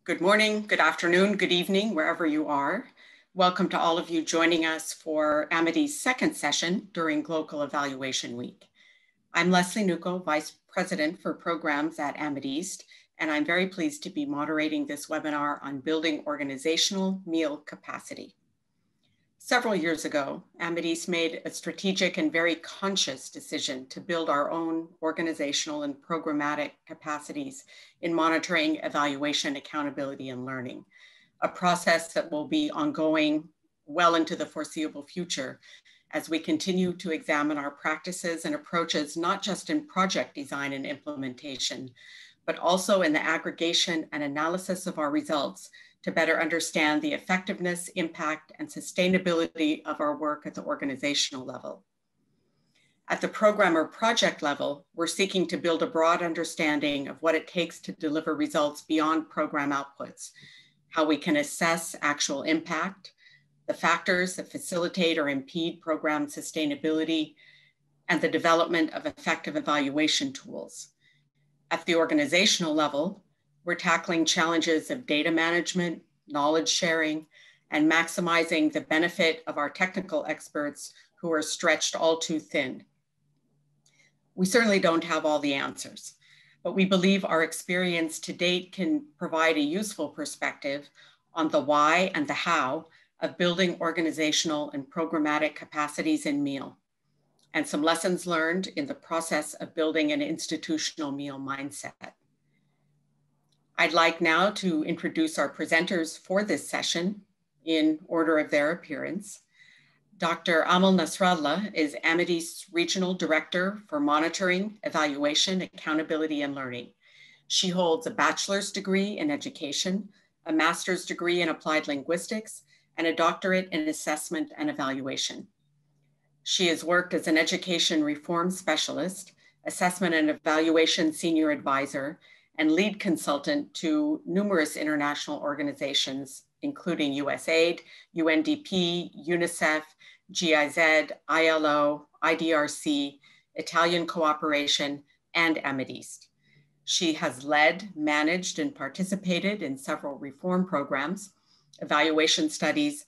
Good morning, good afternoon, good evening, wherever you are. Welcome to all of you joining us for Amideast's second session during gLOCAL Evaluation Week. I'm Leslie Nucho, Vice President for Programs at Amideast, and I'm very pleased to be moderating this webinar on building organizational meal capacity. Several years ago, Amideast made a strategic and very conscious decision to build our own organizational and programmatic capacities in monitoring, evaluation, accountability, and learning, a process that will be ongoing well into the foreseeable future as we continue to examine our practices and approaches, not just in project design and implementation, but also in the aggregation and analysis of our results to better understand the effectiveness, impact, and sustainability of our work at the organizational level. At the program or project level, we're seeking to build a broad understanding of what it takes to deliver results beyond program outputs, how we can assess actual impact, the factors that facilitate or impede program sustainability, and the development of effective evaluation tools. At the organizational level, we're tackling challenges of data management, knowledge sharing, and maximizing the benefit of our technical experts who are stretched all too thin. We certainly don't have all the answers, but we believe our experience to date can provide a useful perspective on the why and the how of building organizational and programmatic capacities in meal, and some lessons learned in the process of building an institutional meal mindset. I'd like now to introduce our presenters for this session in order of their appearance. Dr. Amal Nasrallah is Amideast's Regional Director for Monitoring, Evaluation, Accountability, and Learning. She holds a bachelor's degree in education, a master's degree in applied linguistics, and a doctorate in assessment and evaluation. She has worked as an education reform specialist, assessment and evaluation senior advisor, and lead consultant to numerous international organizations, including USAID, UNDP, UNICEF, GIZ, ILO, IDRC, Italian Cooperation, and Amideast. She has led, managed, and participated in several reform programs, evaluation studies,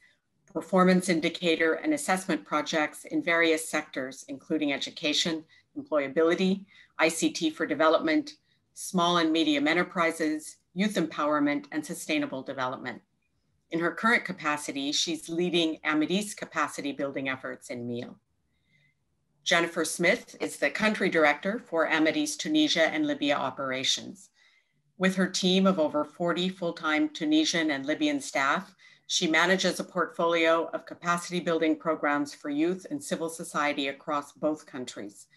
performance indicator and assessment projects in various sectors, including education, employability, ICT for development, small and medium enterprises, youth empowerment, and sustainable development. In her current capacity, she's leading Amideast capacity building efforts in meal. Jennifer Smith is the country director for Amideast Tunisia and Libya operations. With her team of over 40 full-time Tunisian and Libyan staff, she manages a portfolio of capacity building programs for youth and civil society across both countries.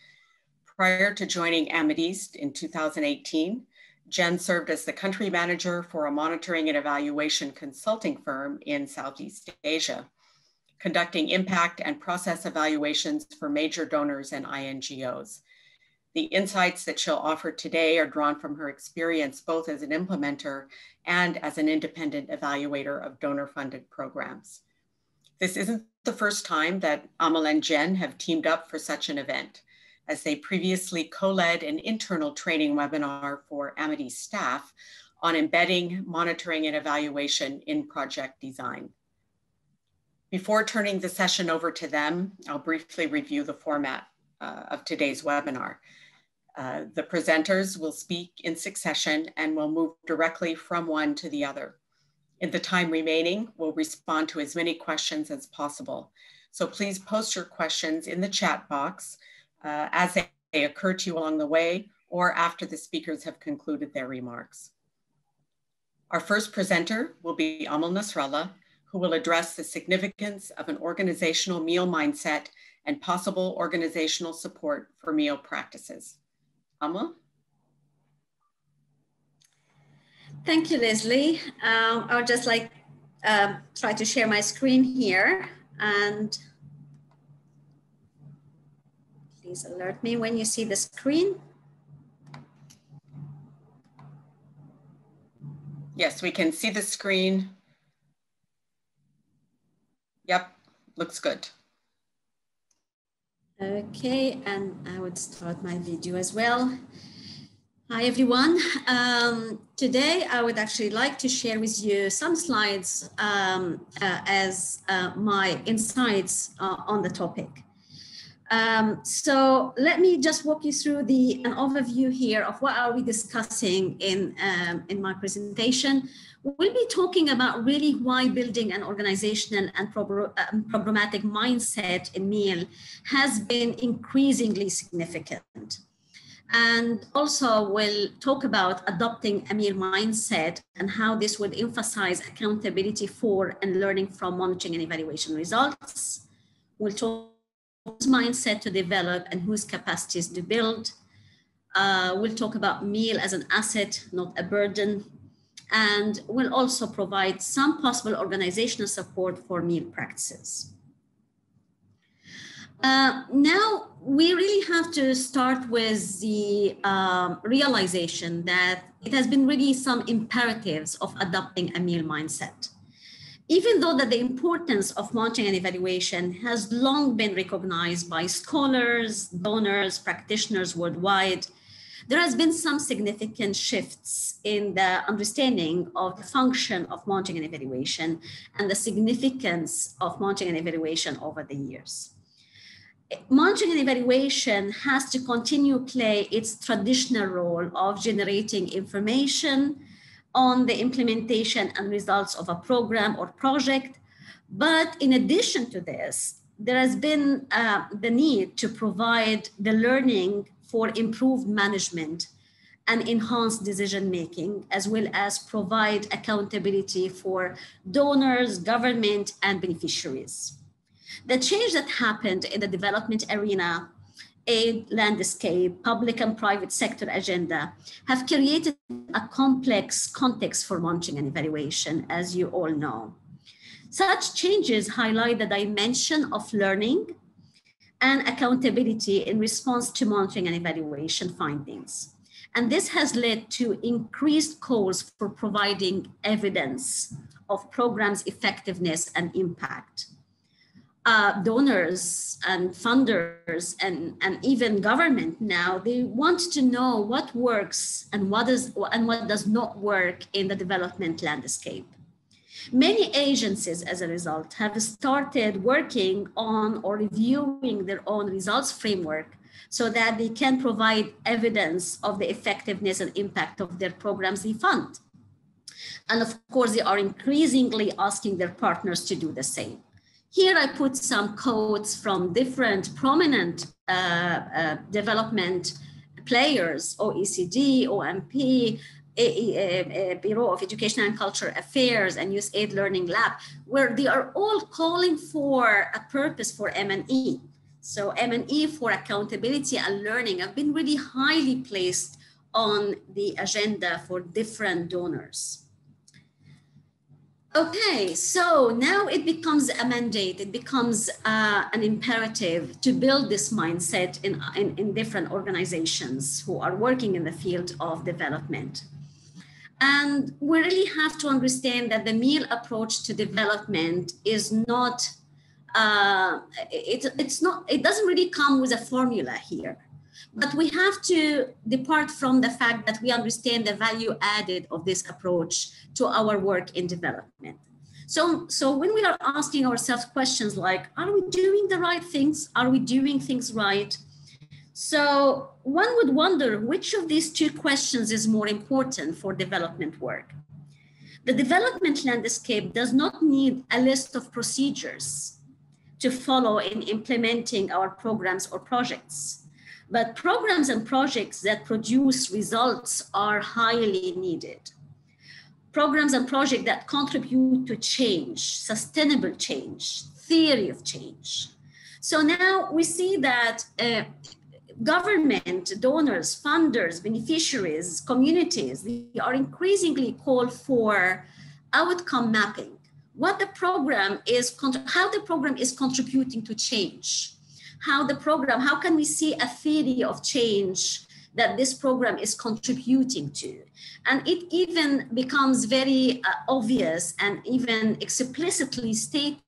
Prior to joining Amideast in 2018, Jen served as the country manager for a monitoring and evaluation consulting firm in Southeast Asia, conducting impact and process evaluations for major donors and INGOs. The insights that she'll offer today are drawn from her experience both as an implementer and as an independent evaluator of donor-funded programs. This isn't the first time that Amal and Jen have teamed up for such an event, as they previously co-led an internal training webinar for Amideast staff on embedding, monitoring, and evaluation in project design. Before turning the session over to them, I'll briefly review the format of today's webinar. The presenters will speak in succession and will move directly from one to the other. In the time remaining, we'll respond to as many questions as possible. So please post your questions in the chat box as they occur to you along the way or after the speakers have concluded their remarks. Our first presenter will be Amal Nasrallah, who will address the significance of an organizational meal mindset and possible organizational support for meal practices. Amal? Thank you, Leslie. I would just like try to share my screen here, and please alert me when you see the screen. Yes, we can see the screen. Yep, looks good. Okay, and I would start my video as well. Hi, everyone. Today, I would actually like to share with you some slides as my insights on the topic. So let me just walk you through an overview here of what are we discussing in my presentation. We'll be talking about really why building an organizational and programmatic mindset in MEAL has been increasingly significant. And also we'll talk about adopting a MEAL mindset and how this would emphasize accountability for and learning from monitoring and evaluation results. We'll talk whose mindset to develop and whose capacities to build. We'll talk about MEAL as an asset, not a burden. And we'll also provide some possible organizational support for MEAL practices. Now, we really have to start with the realization that it has been really some imperatives of adopting a MEAL mindset. Even though that the importance of monitoring and evaluation has long been recognized by scholars, donors, practitioners worldwide, there has been some significant shifts in the understanding of the function of monitoring and evaluation and the significance of monitoring and evaluation over the years. Monitoring and evaluation has to continue to play its traditional role of generating information on the implementation and results of a program or project. But in addition to this, there has been the need to provide the learning for improved management and enhanced decision-making, as well as provide accountability for donors, government, and beneficiaries. The change that happened in the development arena, aid landscape, public and private sector agenda have created a complex context for monitoring and evaluation, as you all know. Such changes highlight the dimension of learning and accountability in response to monitoring and evaluation findings. And this has led to increased calls for providing evidence of programs' effectiveness and impact. Donors and funders and even government now, they want to know what works and what does not work in the development landscape. Many agencies, as a result, have started working on or reviewing their own results framework so that they can provide evidence of the effectiveness and impact of their programs they fund. And of course, they are increasingly asking their partners to do the same. Here I put some quotes from different prominent development players, OECD, OMP, Bureau of Education and Cultural Affairs, and USAID Learning Lab, where they are all calling for a purpose for M&E. So M&E for accountability and learning have been really highly placed on the agenda for different donors. Okay, so now it becomes a mandate, it becomes an imperative to build this mindset in different organizations who are working in the field of development. And we really have to understand that the MEAL approach to development is not, it doesn't really come with a formula here. But we have to depart from the fact that we understand the value added of this approach to our work in development. So when we are asking ourselves questions like, are we doing the right things? Are we doing things right? So one would wonder which of these two questions is more important for development work. The development landscape does not need a list of procedures to follow in implementing our programs or projects. But programs and projects that produce results are highly needed. Programs and projects that contribute to change, sustainable change, theory of change. So now we see that government, donors, funders, beneficiaries, communities, they are increasingly called for outcome mapping. What the program is, how the program is contributing to change. How can we see a theory of change that this program is contributing to? And it even becomes very obvious and even explicitly stated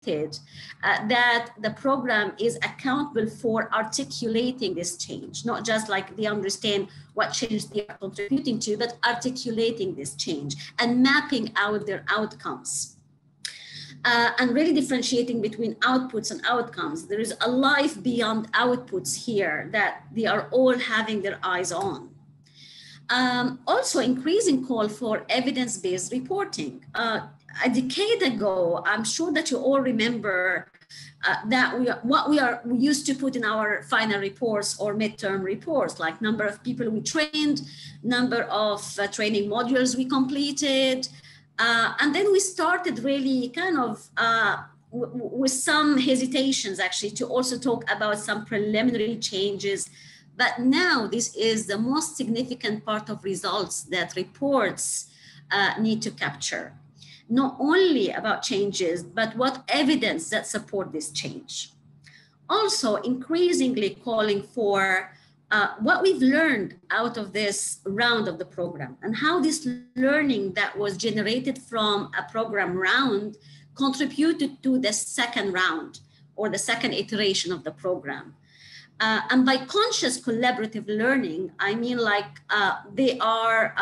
that the program is accountable for articulating this change, not just like they understand what change they are contributing to, but articulating this change and mapping out their outcomes. And really differentiating between outputs and outcomes. There is a life beyond outputs here that they are all having their eyes on. Also increasing call for evidence-based reporting. A decade ago, I'm sure that you all remember that we used to put in our final reports or midterm reports, like number of people we trained, number of training modules we completed. And then we started really kind of with some hesitations actually to also talk about some preliminary changes. But now this is the most significant part of results that reports need to capture. Not only about changes, but what evidence that support this change. Also increasingly calling for what we've learned out of this round of the program and how this learning that was generated from a program round contributed to the second round or the second iteration of the program. And by conscious collaborative learning, I mean like they are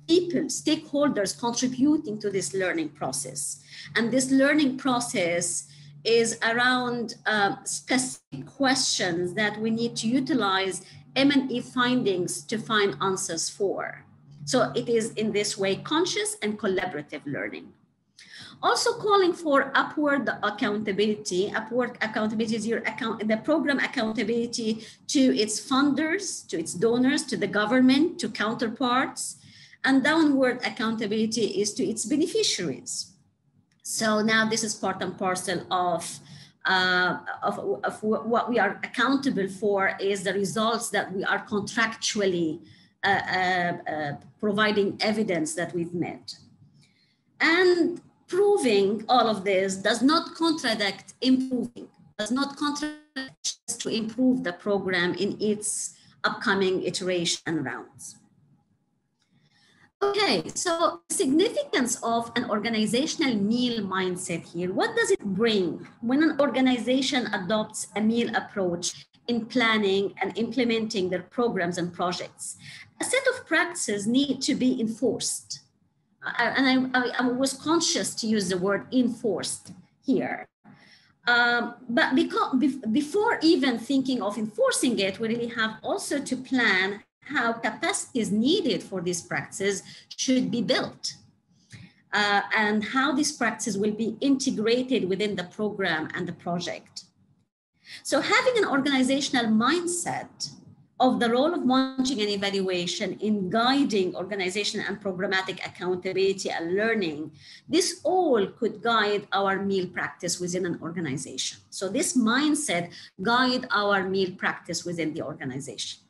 people, stakeholders contributing to this learning process. And this learning process is around specific questions that we need to utilize M&E findings to find answers for. So it is in this way conscious and collaborative learning. Also calling for upward accountability. Upward accountability is the program accountability to its funders, to its donors, to the government, to counterparts, and downward accountability is to its beneficiaries. So now this is part and parcel of what we are accountable for is the results that we are contractually providing evidence that we've met. And proving all of this does not contradict improving, does not contradict to improve the program in its upcoming iteration and rounds. Okay, so significance of an organizational meal mindset here. What does it bring when an organization adopts a meal approach in planning and implementing their programs and projects? A set of practices need to be enforced. And I was conscious to use the word enforced here. But before even thinking of enforcing it, we really have also to plan how capacities needed for these practices should be built and how these practices will be integrated within the program and the project. So having an organizational mindset of the role of monitoring and evaluation in guiding organization and programmatic accountability and learning, this all could guide our meal practice within an organization. So this mindset guide our meal practice within the organization.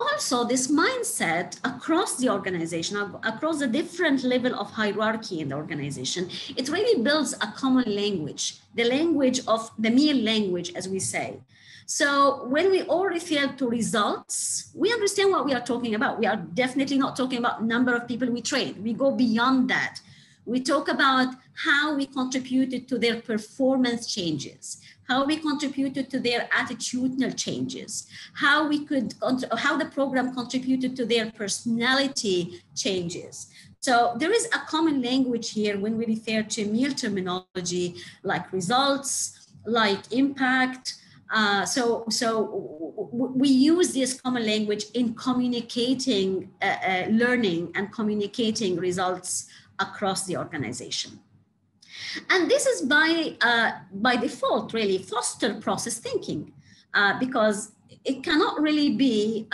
Also, this mindset across the organization, across the different level of hierarchy in the organization, it really builds a common language, the language of the meal language, as we say. So when we all refer to results, we understand what we are talking about. We are definitely not talking about number of people we train. We go beyond that. We talk about how we contributed to their performance changes, how we contributed to their attitudinal changes, how the program contributed to their personality changes. So there is a common language here when we refer to meal terminology, like results, like impact. So we use this common language in communicating learning and communicating results across the organization. And this is by default really foster process thinking because it cannot really be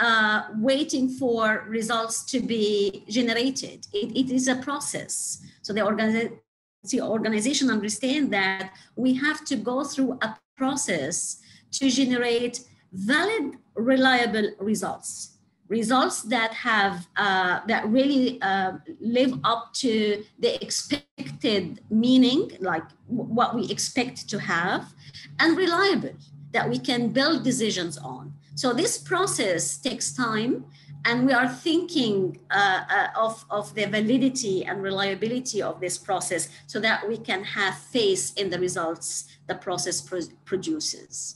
waiting for results to be generated. It is a process. So the organization understands that we have to go through a process to generate valid, reliable results. Results that have that really live up to the expected meaning, like what we expect to have, and reliable, that we can build decisions on. So this process takes time And we are thinking of the validity and reliability of this process so that we can have faith in the results the process produces.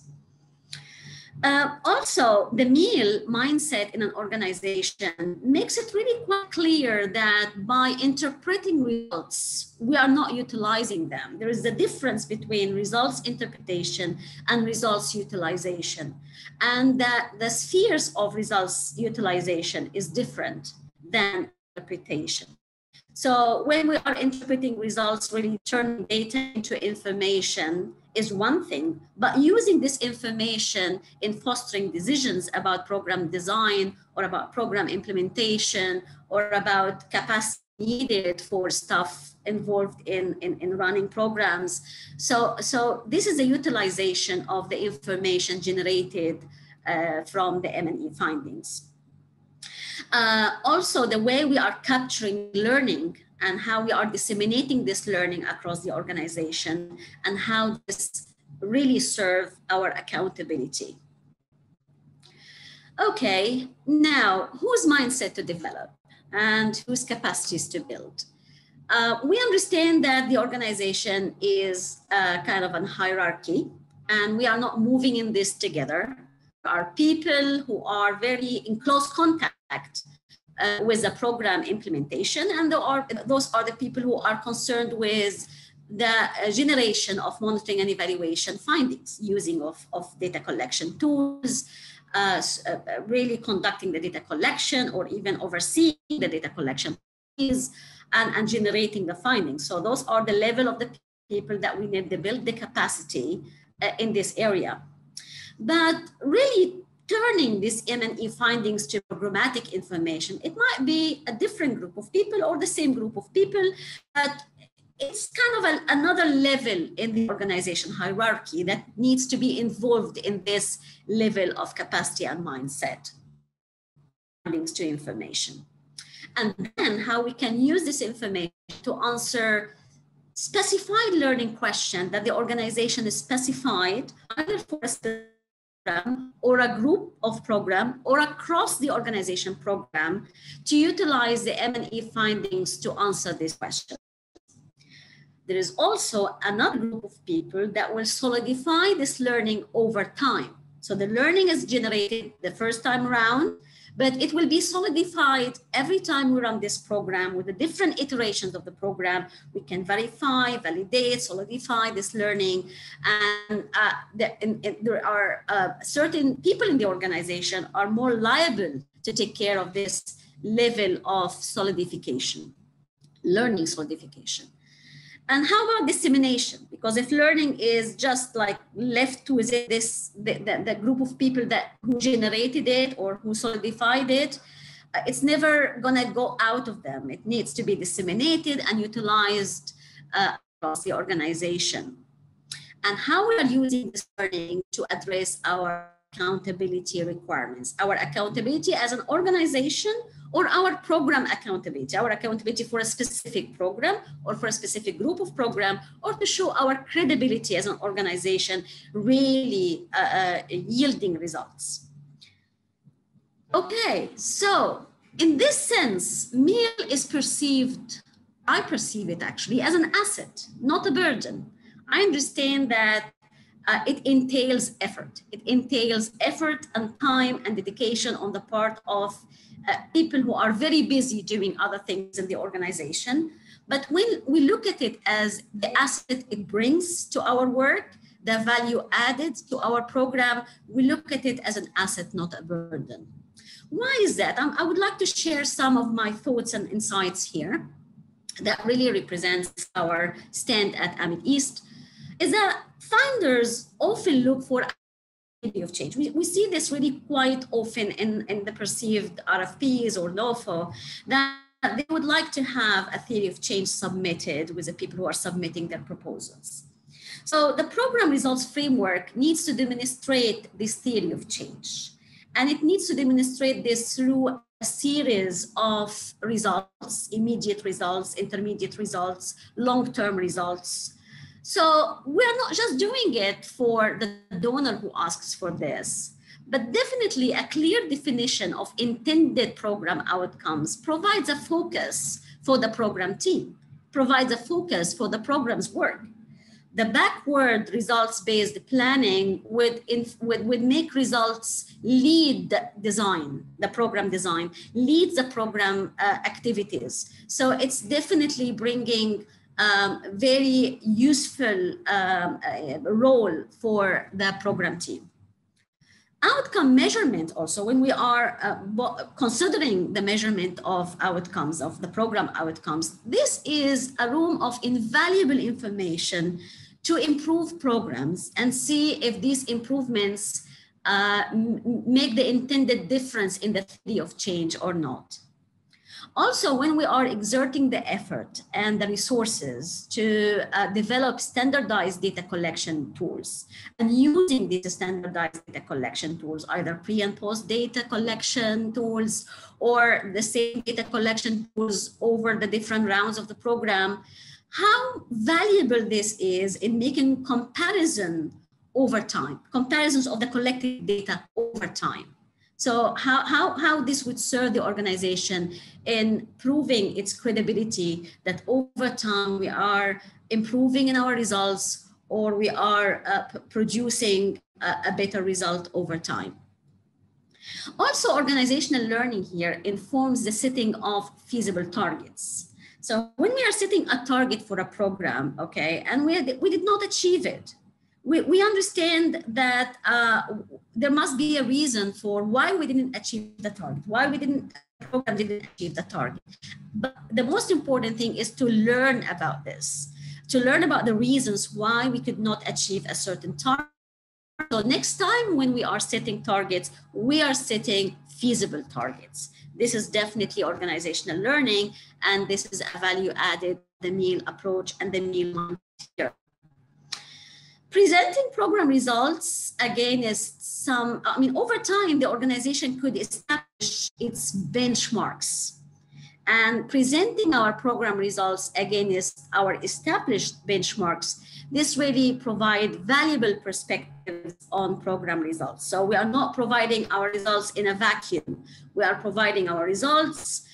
Also, the meal mindset in an organization makes it really quite clear that by interpreting results, we are not utilizing them. There is a difference between results interpretation and results utilization, and that the spheres of results utilization is different than interpretation. So when we are interpreting results, really turning data into information is one thing, but using this information in fostering decisions about program design or about program implementation or about capacity needed for staff involved in running programs. So this is a utilization of the information generated from the M&E findings. Also, the way we are capturing learning and how we are disseminating this learning across the organization and how this really serve our accountability. Okay, now whose mindset to develop and whose capacities to build? We understand that the organization is kind of a hierarchy and we are not moving in this together. There are people who are very in close contact with the program implementation, and those are the people who are concerned with the generation of monitoring and evaluation findings, using of data collection tools, really conducting the data collection or even overseeing the data collection and generating the findings. So those are the level of the people that we need to build the capacity in this area. But really turning these M&E findings to programmatic information, it might be a different group of people or the same group of people, but it's kind of another level in the organization hierarchy that needs to be involved in this level of capacity and mindset, findings to information. And then how we can use this information to answer specified learning question that the organization is specified either for a specific program or a group of program or across the organization program to utilize the M&E findings to answer this question. There is also another group of people that will solidify this learning over time. So the learning is generated the first time around, but it will be solidified every time we run this program with the different iterations of the program. We can verify, validate, solidify this learning. And there are certain people in the organization are more liable to take care of this level of solidification, learning solidification. And how about dissemination? Because if learning is just like left to the group of people who generated it or who solidified it, it's never gonna go out of them. It needs to be disseminated and utilized across the organization. And how we are using this learning to address our accountability requirements, our accountability as an organization or our program accountability for a specific program or for a specific group of program, or to show our credibility as an organization really yielding results. Okay, so in this sense, meal is perceived, I perceive it actually as an asset, not a burden. I understand that it entails effort. It entails effort and time and dedication on the part of people who are very busy doing other things in the organization. But when we look at it as the asset it brings to our work, the value added to our program, we look at it as an asset, not a burden. Why is that? I would like to share some of my thoughts and insights here that really represents our stand at Amideast. Is that funders often look for of change. We see this really quite often in the perceived RFPs or NOFO, that they would like to have a theory of change submitted with the people who are submitting their proposals. So the program results framework needs to demonstrate this theory of change. And it needs to demonstrate this through a series of results, immediate results, intermediate results, long-term results. So we're not just doing it for the donor who asks for this, but definitely a clear definition of intended program outcomes provides a focus for the program team, provides a focus for the program's work. The backward results-based planning would make results lead design, the program design, leads the program activities. So it's definitely bringing very useful role for the program team. Outcome measurement also, when we are considering the measurement of outcomes, of the program outcomes, this is a room of invaluable information to improve programs and see if these improvements make the intended difference in the theory of change or not. Also, when we are exerting the effort and the resources to develop standardized data collection tools and using these standardized data collection tools, either pre and post data collection tools or the same data collection tools over the different rounds of the program, how valuable this is in making comparison over time, comparisons of the collected data over time. So how this would serve the organization in proving its credibility that over time we are improving in our results or we are producing a better result over time. Also, organizational learning here informs the setting of feasible targets. So when we are setting a target for a program, okay, and we did not achieve it, we understand that there must be a reason for why we didn't achieve the target, why the program didn't achieve the target. But the most important thing is to learn about this, to learn about the reasons why we could not achieve a certain target. So next time when we are setting targets, we are setting feasible targets. This is definitely organizational learning, and this is a value added, the meal approach and the meal mindset here. Presenting program results, again, is over time, the organization could establish its benchmarks. And presenting our program results, again, is our established benchmarks. This really provides valuable perspectives on program results. So we are not providing our results in a vacuum. We are providing our results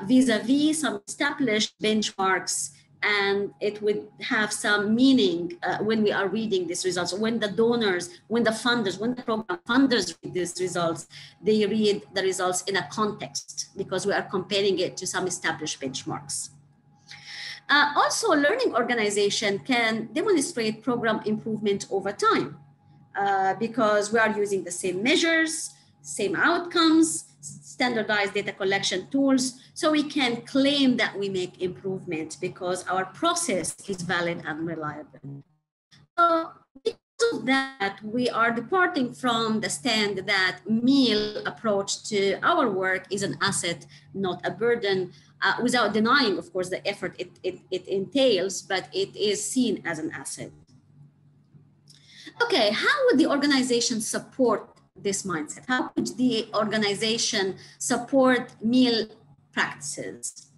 vis-a-vis some established benchmarks, and it would have some meaning when we are reading these results. When the donors, when the funders, when the program funders read these results, they read the results in a context because we are comparing it to some established benchmarks. Also, learning organization can demonstrate program improvement over time because we are using the same measures, same outcomes, standardized data collection tools, so we can claim that we make improvement because our process is valid and reliable. So because of that, we are departing from the stand that meal approach to our work is an asset, not a burden, without denying, of course, the effort it entails, but it is seen as an asset. Okay, how would the organization support this mindset? How could the organization support meal practices?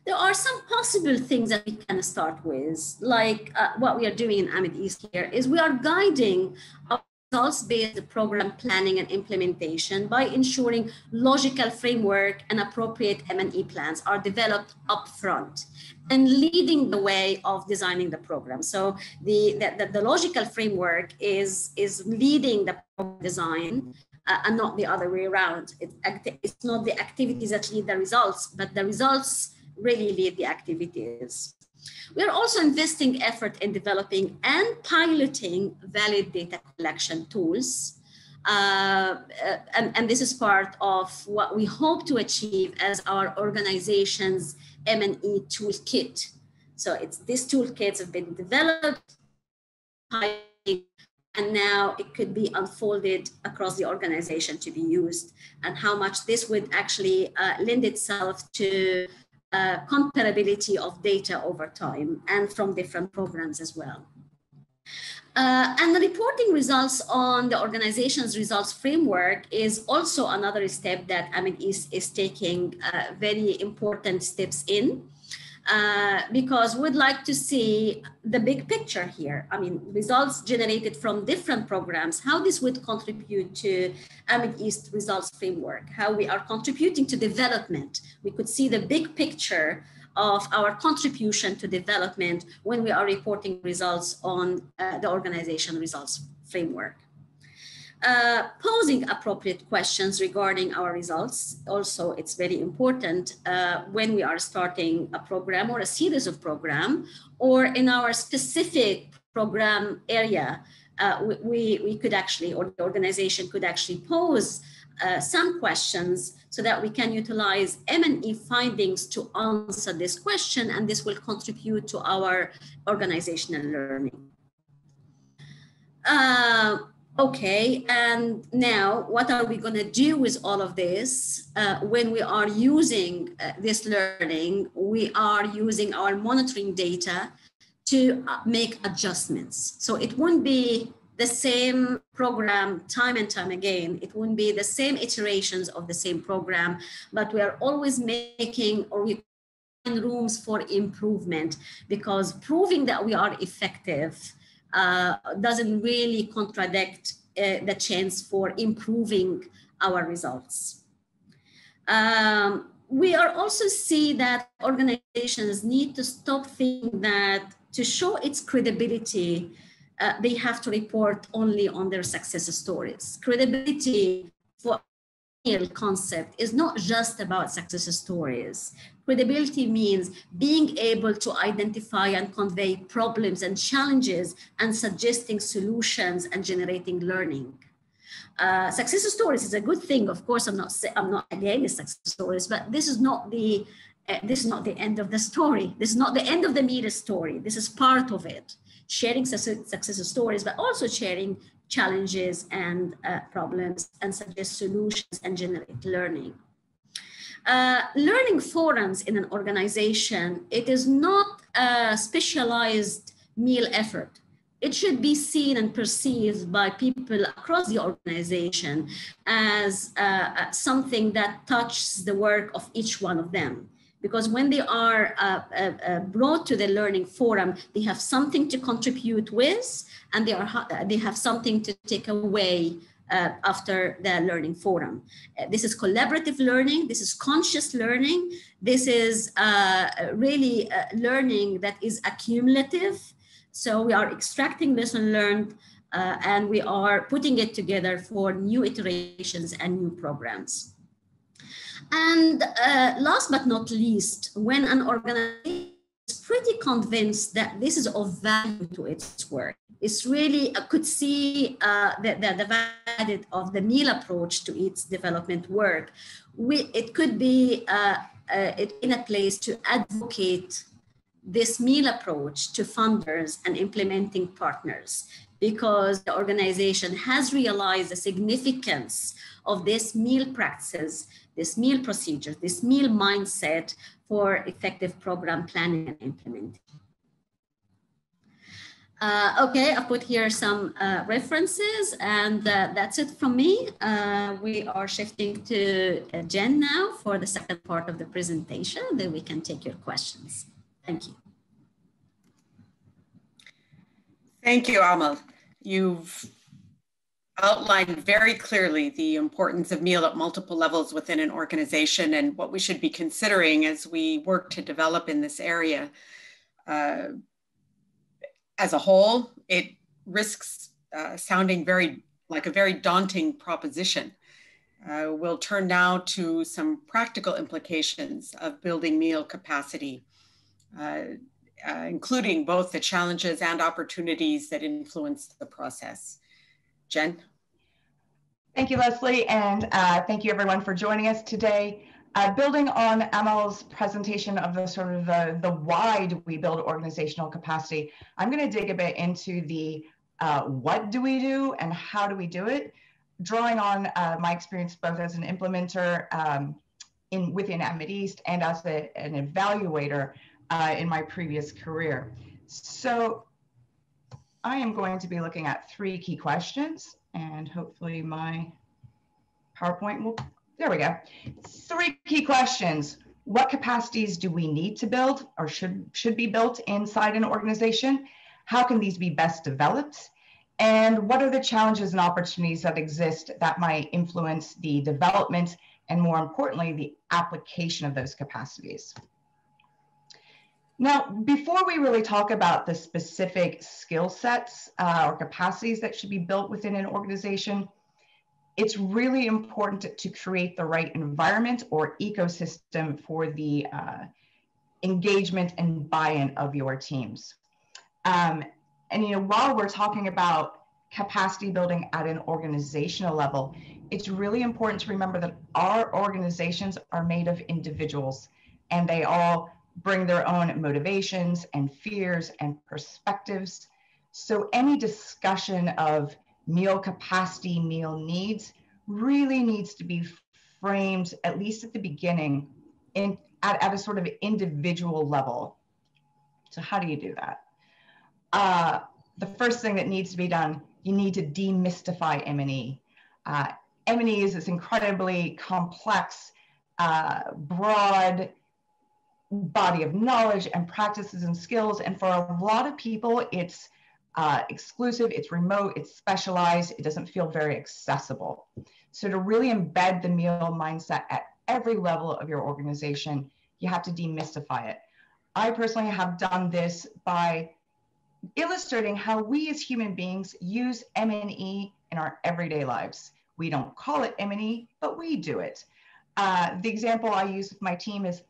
There are some possible things that we can start with, like what we are doing in Amideast here is we are guiding our results-based program planning and implementation by ensuring logical framework and appropriate M&E plans are developed upfront and leading the way of designing the program. So the logical framework is leading the program design and not the other way around. It's not the activities that lead the results, but the results really lead the activities. We are also investing effort in developing and piloting valid data collection tools. And this is part of what we hope to achieve as our organization's M&E toolkit. So these toolkits have been developed, and now it could be unfolded across the organization to be used, and how much this would actually lend itself to comparability of data over time and from different programs as well. And the reporting results on the organization's results framework is also another step that Amideast is taking very important steps in. because we'd like to see the big picture here. I mean, results generated from different programs, how this would contribute to Amideast results framework, how we are contributing to development. We could see the big picture of our contribution to development when we are reporting results on the organization results framework. Posing appropriate questions regarding our results. Also, it's very important when we are starting a program or a series of program, or in our specific program area, we could actually, or the organization could actually pose some questions so that we can utilize M&E findings to answer this question, and this will contribute to our organizational learning. Okay, and now what are we going to do with all of this? When we are using this learning, we are using our monitoring data to make adjustments. So it won't be the same program time and time again. It won't be the same iterations of the same program, but we are always making, or we find rooms for improvement, because proving that we are effective doesn't really contradict the chance for improving our results. We are also see that organizations need to stop thinking that to show its credibility, they have to report only on their success stories. Credibility for a concept is not just about success stories. Credibility means being able to identify and convey problems and challenges and suggesting solutions and generating learning. Success stories is a good thing. Of course, I'm not against success stories, but this is not the end of the story. This is not the end of the media story. This is part of it. Sharing success stories, but also sharing challenges and problems, and suggest solutions and generate learning. Learning forums in an organization, it is not a specialized meal effort. It should be seen and perceived by people across the organization as something that touches the work of each one of them. Because when they are brought to the learning forum, they have something to contribute with, and they have something to take away after the learning forum. This is collaborative learning. This is conscious learning. This is really learning that is accumulative. So we are extracting lesson learned and we are putting it together for new iterations and new programs. And last but not least, when an organization is pretty convinced that this is of value to its work, it's really could see the value of the meal approach to its development work. It could be in a place to advocate this meal approach to funders and implementing partners, because the organization has realized the significance of this meal practices, this meal procedures, this meal mindset for effective program planning and implementation. Okay, I put here some references, and that's it from me. We are shifting to Jen now for the second part of the presentation, then we can take your questions. Thank you. Thank you, Amal. You've outlined very clearly the importance of meal at multiple levels within an organization and what we should be considering as we work to develop in this area. As a whole, it risks sounding like a very daunting proposition. We'll turn now to some practical implications of building meal capacity, including both the challenges and opportunities that influence the process. Jen? Thank you, Leslie, and thank you everyone for joining us today. Building on Amal's presentation of the sort of the why do we build organizational capacity, I'm going to dig a bit into the what do we do and how do we do it, drawing on my experience both as an implementer within Amideast and as an evaluator in my previous career. So I am going to be looking at 3 key questions, and hopefully my PowerPoint will, there we go. 3 key questions. What capacities do we need to build or should be built inside an organization? How can these be best developed? And what are the challenges and opportunities that exist that might influence the development and, more importantly, the application of those capacities? Now, before we really talk about the specific skill sets or capacities that should be built within an organization, it's really important to create the right environment or ecosystem for the engagement and buy-in of your teams. And while we're talking about capacity building at an organizational level, it's really important to remember that our organizations are made of individuals, and they all bring their own motivations and fears and perspectives. So any discussion of meal capacity, meal needs, really needs to be framed, at least at the beginning, at a sort of individual level. So how do you do that? The first thing that needs to be done, you need to demystify M&E. M&E is this incredibly complex, broad body of knowledge and practices and skills. And for a lot of people, it's exclusive, it's remote, it's specialized, it doesn't feel very accessible. So to really embed the meal mindset at every level of your organization, you have to demystify it. I personally have done this by illustrating how we as human beings use M&E in our everyday lives. We don't call it M&E, but we do it. The example I use with my team is,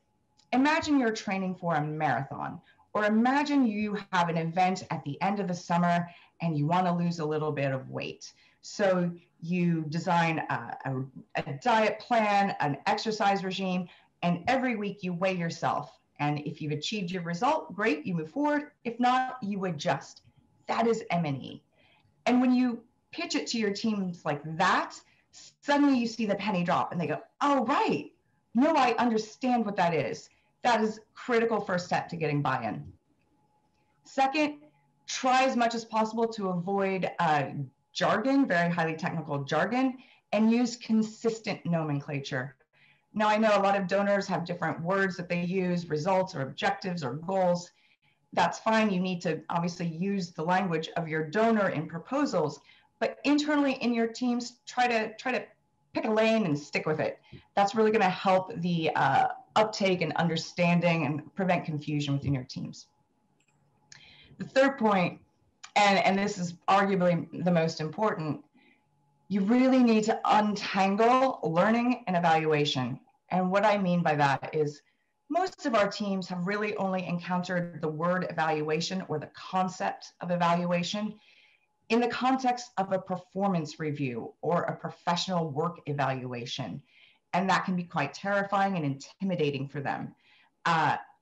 imagine you're training for a marathon, or imagine you have an event at the end of the summer and you want to lose a little bit of weight. So you design a diet plan, an exercise regime, and every week you weigh yourself. And if you've achieved your result, great, you move forward. If not, you adjust. That is M&E. And when you pitch it to your teams like that, suddenly you see the penny drop and they go, oh, right. No, I understand what that is. That is critical first step to getting buy-in. Second, try as much as possible to avoid jargon, very highly technical jargon, and use consistent nomenclature. Now, I know a lot of donors have different words that they use, results or objectives or goals. That's fine. You need to obviously use the language of your donor in proposals, but internally in your teams, try to pick a lane and stick with it. That's really going to help the uptake and understanding and prevent confusion within your teams. The third point, and this is arguably the most important, you really need to untangle learning and evaluation. And what I mean by that is most of our teams have really only encountered the word evaluation or the concept of evaluation in the context of a performance review or a professional work evaluation. And that can be quite terrifying and intimidating for them.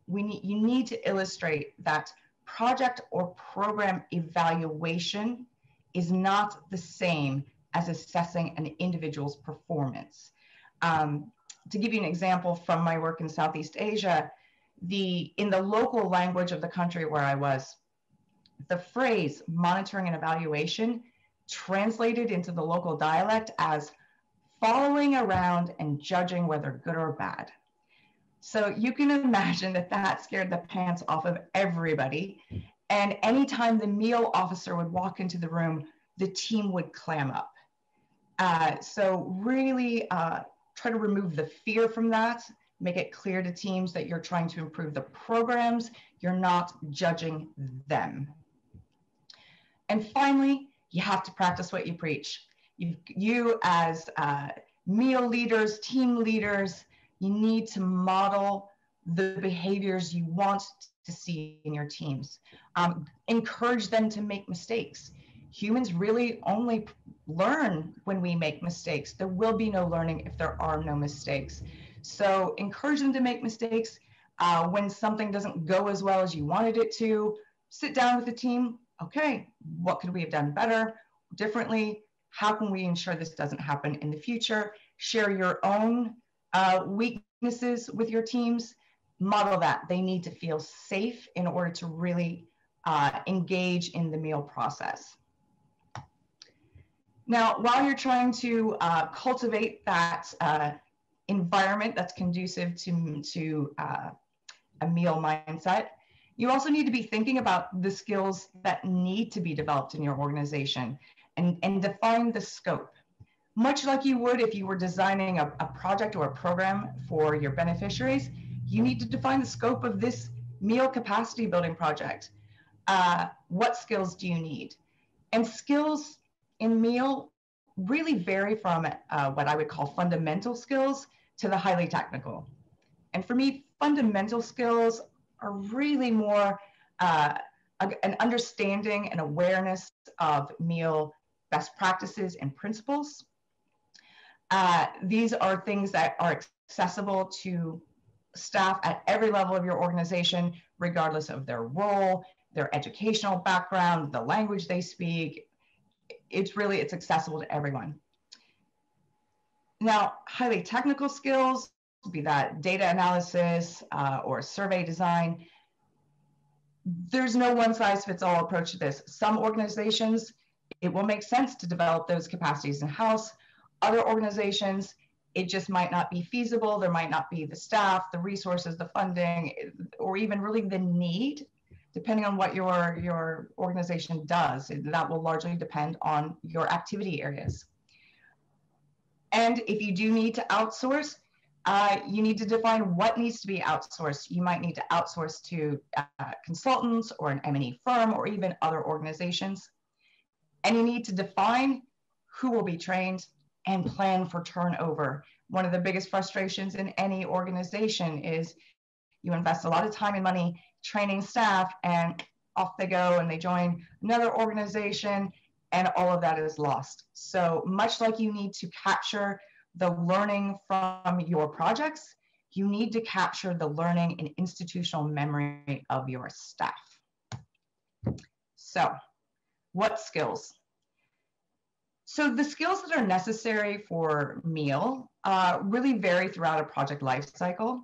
You need to illustrate that project or program evaluation is not the same as assessing an individual's performance. To give you an example from my work in Southeast Asia, in the local language of the country where I was, the phrase monitoring and evaluation translated into the local dialect as following around and judging whether good or bad. So you can imagine that scared the pants off of everybody. And anytime the meal officer would walk into the room, the team would clam up. So really try to remove the fear from that, make it clear to teams that you're trying to improve the programs, you're not judging them. And finally, you have to practice what you preach. You as meal leaders, team leaders, you need to model the behaviors you want to see in your teams. Encourage them to make mistakes. Humans really only learn when we make mistakes. There will be no learning if there are no mistakes. So encourage them to make mistakes. When something doesn't go as well as you wanted it to, sit down with the team. Okay, what could we have done better, differently? How can we ensure this doesn't happen in the future? Share your own weaknesses with your teams. Model that. They need to feel safe in order to really engage in the meal process. Now, while you're trying to cultivate that environment that's conducive to a meal mindset. You also need to be thinking about the skills that need to be developed in your organization and define the scope. Much like you would if you were designing a project or a program for your beneficiaries, you need to define the scope of this meal capacity building project. What skills do you need? And skills in meal really vary from what I would call fundamental skills to the highly technical. And for me, fundamental skills are really more an understanding and awareness of meal best practices and principles. These are things that are accessible to staff at every level of your organization, regardless of their role, their educational background, the language they speak. It's accessible to everyone. Now, highly technical skills, be that data analysis or survey design, there's no one size fits all approach to this. Some organizations, it will make sense to develop those capacities in-house. Other organizations, it just might not be feasible. There might not be the staff, the resources, the funding, or even really the need, depending on what your organization does. That will largely depend on your activity areas. And if you do need to outsource, you need to define what needs to be outsourced. You might need to outsource to consultants or an M&E firm or even other organizations. And you need to define who will be trained and plan for turnover. One of the biggest frustrations in any organization is you invest a lot of time and money training staff and off they go and they join another organization and all of that is lost. So much like you need to capture the learning from your projects, you need to capture the learning and institutional memory of your staff. So what skills? So the skills that are necessary for meal really vary throughout a project life cycle.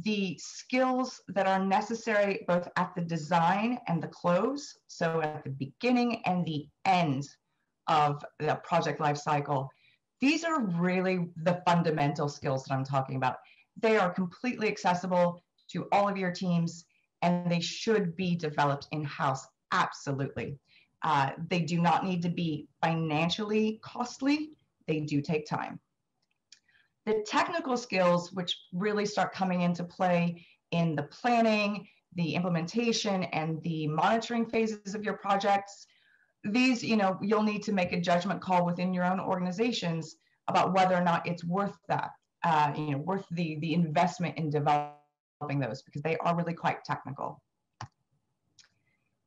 The skills that are necessary both at the design and the close, so at the beginning and the end of the project life cycle, these are really the fundamental skills that I'm talking about. They are completely accessible to all of your teams and they should be developed in-house, absolutely. They do not need to be financially costly. They do take time. The technical skills, which really start coming into play in the planning, the implementation, and the monitoring phases of your projects, these, you'll need to make a judgment call within your own organizations about whether or not it's worth that, worth the investment in developing those, because they are really quite technical.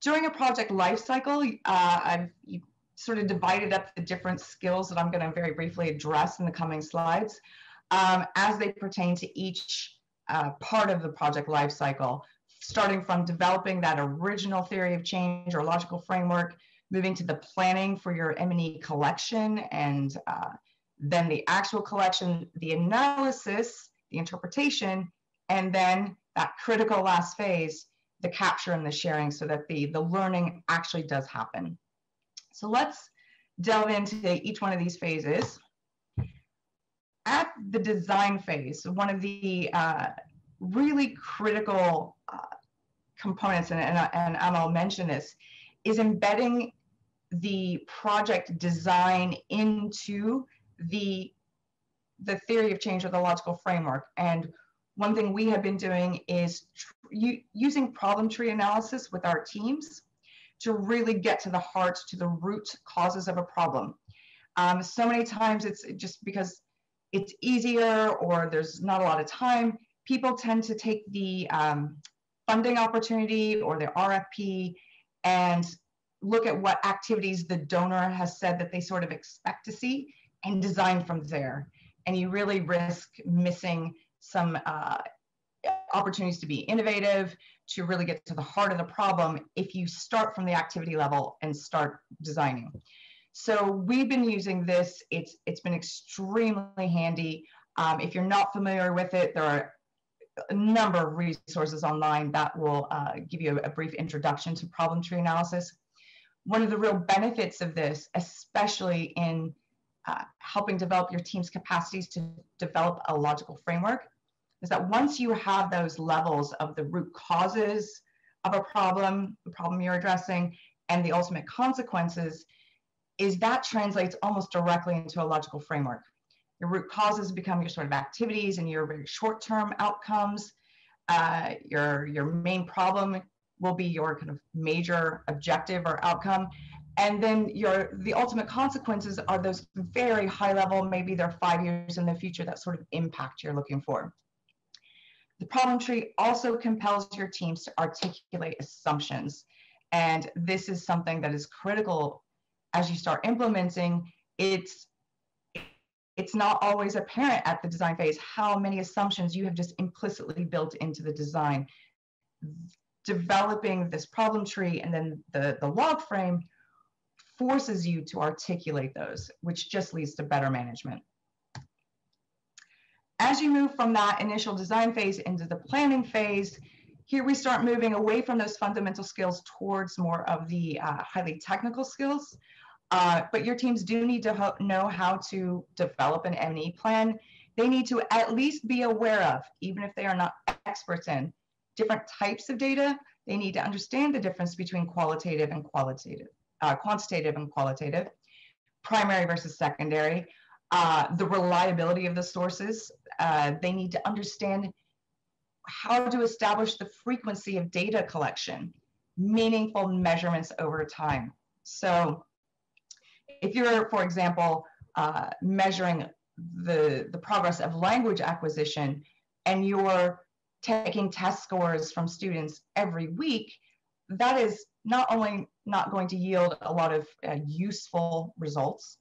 During a project life cycle, I've sort of divided up the different skills that I'm going to very briefly address in the coming slides as they pertain to each part of the project life cycle, starting from developing that original theory of change or logical framework, moving to the planning for your M&E collection, and then the actual collection, the analysis, the interpretation, and then that critical last phase, the capture and the sharing, so that the learning actually does happen. So let's delve into each one of these phases. At the design phase, one of the really critical components, and Amal mentioned this, is embedding the project design into the theory of change or the logical framework. And one thing we have been doing is using problem tree analysis with our teams to really get to the heart, to the root causes of a problem. So many times it's just because it's easier or there's not a lot of time, people tend to take the funding opportunity or the RFP and look at what activities the donor has said that they sort of expect to see and design from there. And you really risk missing some opportunities to be innovative, to really get to the heart of the problem if you start from the activity level and start designing. So we've been using this. It's been extremely handy. If you're not familiar with it, there are a number of resources online that will give you a brief introduction to problem tree analysis. One of the real benefits of this, especially in helping develop your team's capacities to develop a logical framework, is that once you have those levels of the root causes of a problem, the problem you're addressing, and the ultimate consequences, is that translates almost directly into a logical framework. Your root causes become your sort of activities and your very short-term outcomes. Your main problem will be your kind of major objective or outcome. And then the ultimate consequences are those very high level, maybe they're 5 years in the future, that sort of impact you're looking for. The problem tree also compels your teams to articulate assumptions. And this is something that is critical as you start implementing. It's not always apparent at the design phase how many assumptions you have just implicitly built into the design. Developing this problem tree and then the log frame forces you to articulate those, which just leads to better management. As you move from that initial design phase into the planning phase, here we start moving away from those fundamental skills towards more of the highly technical skills. But your teams do need to know how to develop an M&E plan. They need to at least be aware of, even if they are not experts in, different types of data. They need to understand the difference between quantitative and qualitative, primary versus secondary, the reliability of the sources. They need to understand how to establish the frequency of data collection, meaningful measurements over time. So if you're, for example, measuring the progress of language acquisition and you're taking test scores from students every week, that is not only not going to yield a lot of useful results,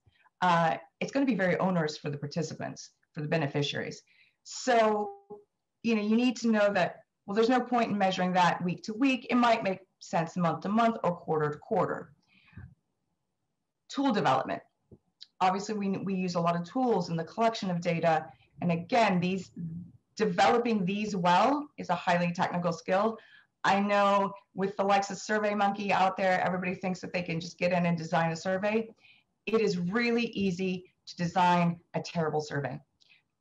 it's going to be very onerous for the participants, for the beneficiaries. So, you need to know that, well, there's no point in measuring that week to week. It might make sense month to month or quarter to quarter. Tool development. Obviously, we use a lot of tools in the collection of data. And again, developing these well is a highly technical skill. I know with the likes of SurveyMonkey out there, everybody thinks that they can just get in and design a survey. It is really easy to design a terrible survey.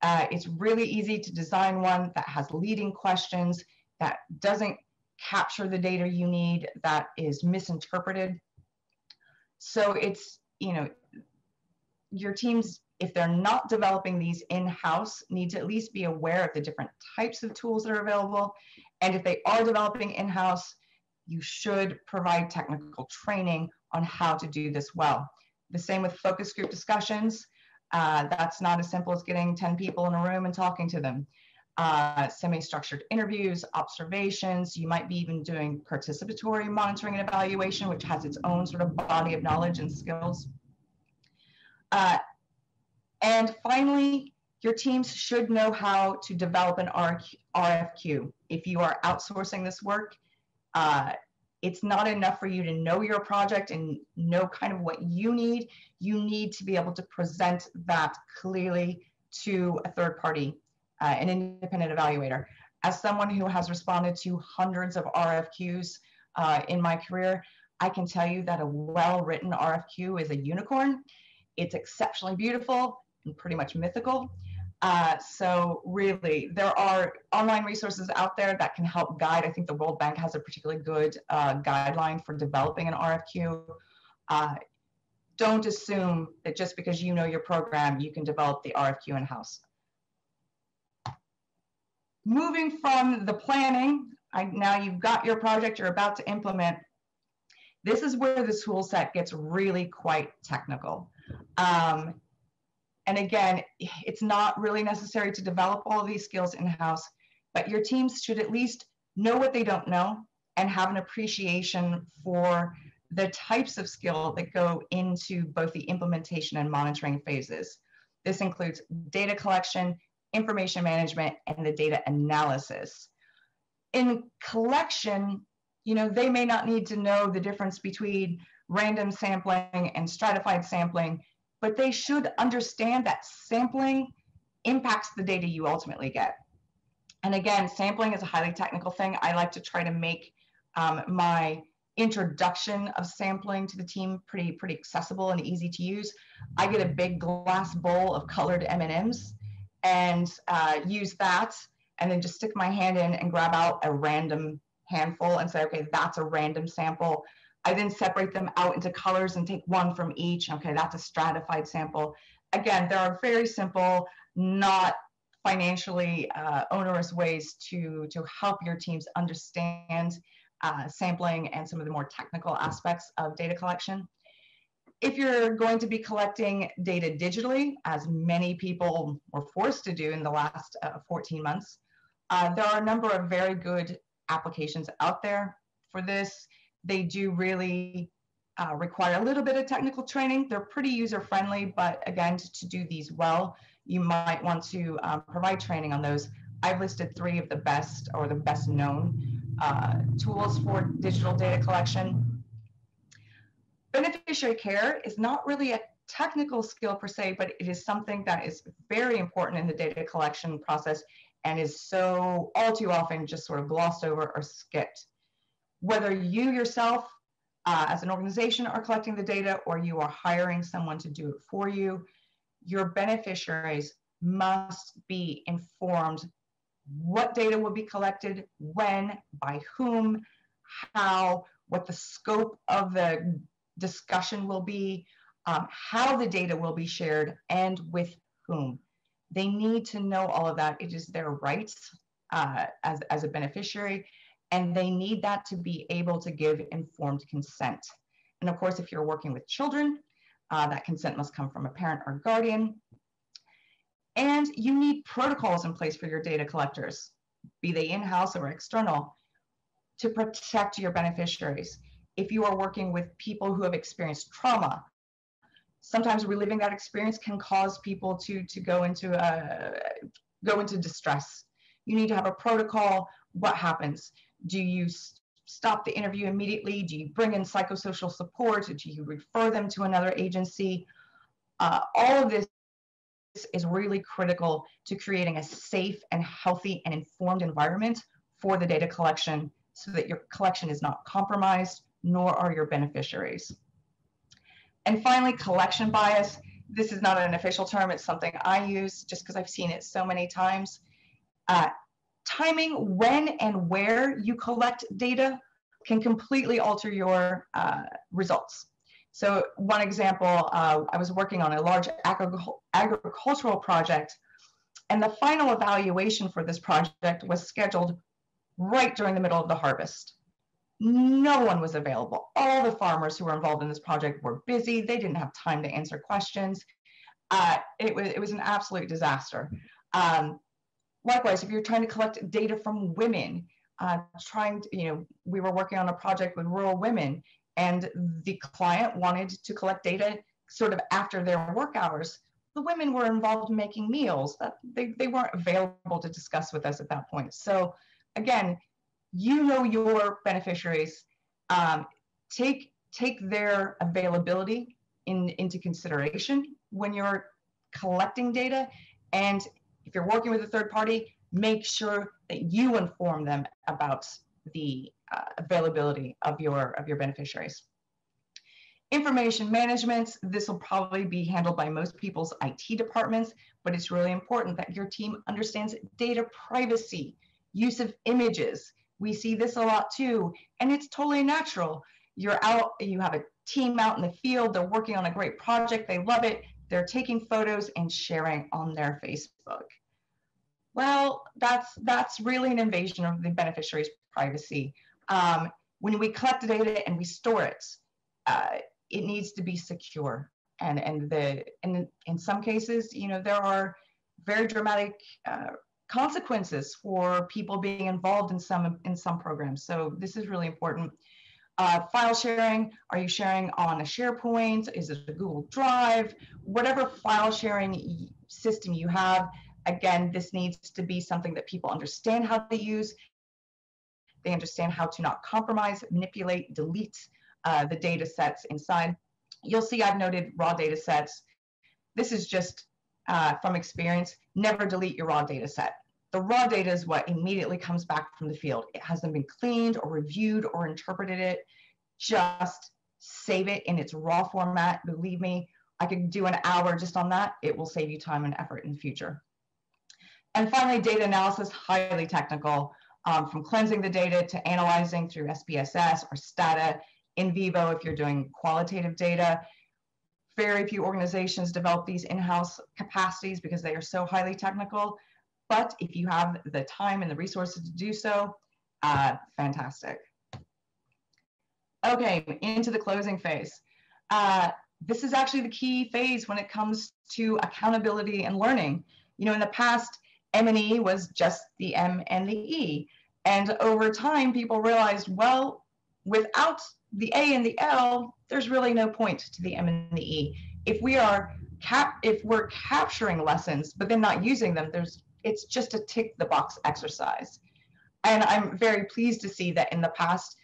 It's really easy to design one that has leading questions, that doesn't capture the data you need, that is misinterpreted. So it's, your teams, if they're not developing these in-house, need to at least be aware of the different types of tools that are available. And if they are developing in-house, you should provide technical training on how to do this well. The same with focus group discussions. That's not as simple as getting 10 people in a room and talking to them. Semi-structured interviews, observations. You might be even doing participatory monitoring and evaluation, which has its own sort of body of knowledge and skills. And finally, your teams should know how to develop an RFQ. If you are outsourcing this work, it's not enough for you to know your project and know kind of what you need. You need to be able to present that clearly to a third party, an independent evaluator. As someone who has responded to hundreds of RFQs in my career, I can tell you that a well-written RFQ is a unicorn. It's exceptionally beautiful and pretty much mythical. So really, there are online resources out there that can help guide. I think the World Bank has a particularly good guideline for developing an RFQ. Don't assume that just because you know your program, you can develop the RFQ in-house. Moving from the planning, now you've got your project you're about to implement. This is where the tool set gets really quite technical. And again, it's not really necessary to develop all of these skills in-house, but your teams should at least know what they don't know and have an appreciation for the types of skill that go into both the implementation and monitoring phases. This includes data collection, information management, and the data analysis. In collection, they may not need to know the difference between random sampling and stratified sampling, but they should understand that sampling impacts the data you ultimately get. And again, sampling is a highly technical thing. I like to try to make my introduction of sampling to the team pretty accessible and easy to use. I get a big glass bowl of colored M&Ms and use that, and then just stick my hand in and grab out a random handful and say, okay, that's a random sample. I then separate them out into colors and take one from each. Okay, that's a stratified sample. Again, there are very simple, not financially onerous ways to help your teams understand sampling and some of the more technical aspects of data collection. If you're going to be collecting data digitally, as many people were forced to do in the last 14 months, there are a number of very good applications out there for this. They do really require a little bit of technical training. They're pretty user-friendly, but again, to do these well, you might want to provide training on those. I've listed 3 of the best or the best known tools for digital data collection. Beneficiary care is not really a technical skill per se, but it is something that is very important in the data collection process and is so all too often just sort of glossed over or skipped. Whether you yourself as an organization are collecting the data or you are hiring someone to do it for you, your beneficiaries must be informed what data will be collected, when, by whom, how, what the scope of the discussion will be, how the data will be shared, and with whom. They need to know all of that. It is their rights as a beneficiary, and they need that to be able to give informed consent. And of course, if you're working with children, that consent must come from a parent or guardian. And you need protocols in place for your data collectors, be they in-house or external, to protect your beneficiaries. If you are working with people who have experienced trauma, sometimes reliving that experience can cause people to go into distress. You need to have a protocol. What happens? Do you stop the interview immediately? Do you bring in psychosocial support? Do you refer them to another agency? All of this is really critical to creating a safe and healthy and informed environment for the data collection so that your collection is not compromised, nor are your beneficiaries. And finally, collection bias. This is not an official term. It's something I use just because I've seen it so many times. Timing when and where you collect data can completely alter your results. So one example, I was working on a large agricultural project, and the final evaluation for this project was scheduled right during the middle of the harvest. No one was available. All the farmers who were involved in this project were busy. They didn't have time to answer questions. It was an absolute disaster. Likewise, if you're trying to collect data from women, we were working on a project with rural women, and the client wanted to collect data sort of after their work hours. The women were involved in making meals. They weren't available to discuss with us at that point. So again, you know your beneficiaries, take their availability into consideration when you're collecting data. And if you're working with a third party, make sure that you inform them about the availability of your beneficiaries. Information management, this will probably be handled by most people's IT departments, but it's really important that your team understands data privacy, use of images. We see this a lot too, and it's totally natural. You're out, you have a team out in the field, they're working on a great project, they love it, they're taking photos and sharing on their Facebook. Well, that's really an invasion of the beneficiary's privacy. When we collect the data and we store it, it needs to be secure. And in some cases, there are very dramatic consequences for people being involved in some programs. So this is really important. File sharing, are you sharing on a SharePoint? Is it a Google Drive? Whatever file sharing system you have, again, this needs to be something that people understand how to use. They understand how to not compromise, manipulate, delete the data sets inside. You'll see I've noted raw data sets. This is just from experience, never delete your raw data set. The raw data is what immediately comes back from the field. It hasn't been cleaned or reviewed or interpreted it. just save it in its raw format. Believe me, I could do an hour just on that. It will save you time and effort in the future. And finally, data analysis, highly technical, from cleansing the data to analyzing through SPSS or Stata, in vivo if you're doing qualitative data. Very few organizations develop these in-house capacities because they are so highly technical. But if you have the time and the resources to do so, fantastic. Okay, into the closing phase. This is actually the key phase when it comes to accountability and learning. You know, in the past, M&E was just the M and the E. And over time, people realized, well, without the A and the L, there's really no point to the M and the E. If we're capturing lessons, but then not using them, it's just a tick the box exercise. And I'm very pleased to see that in the past,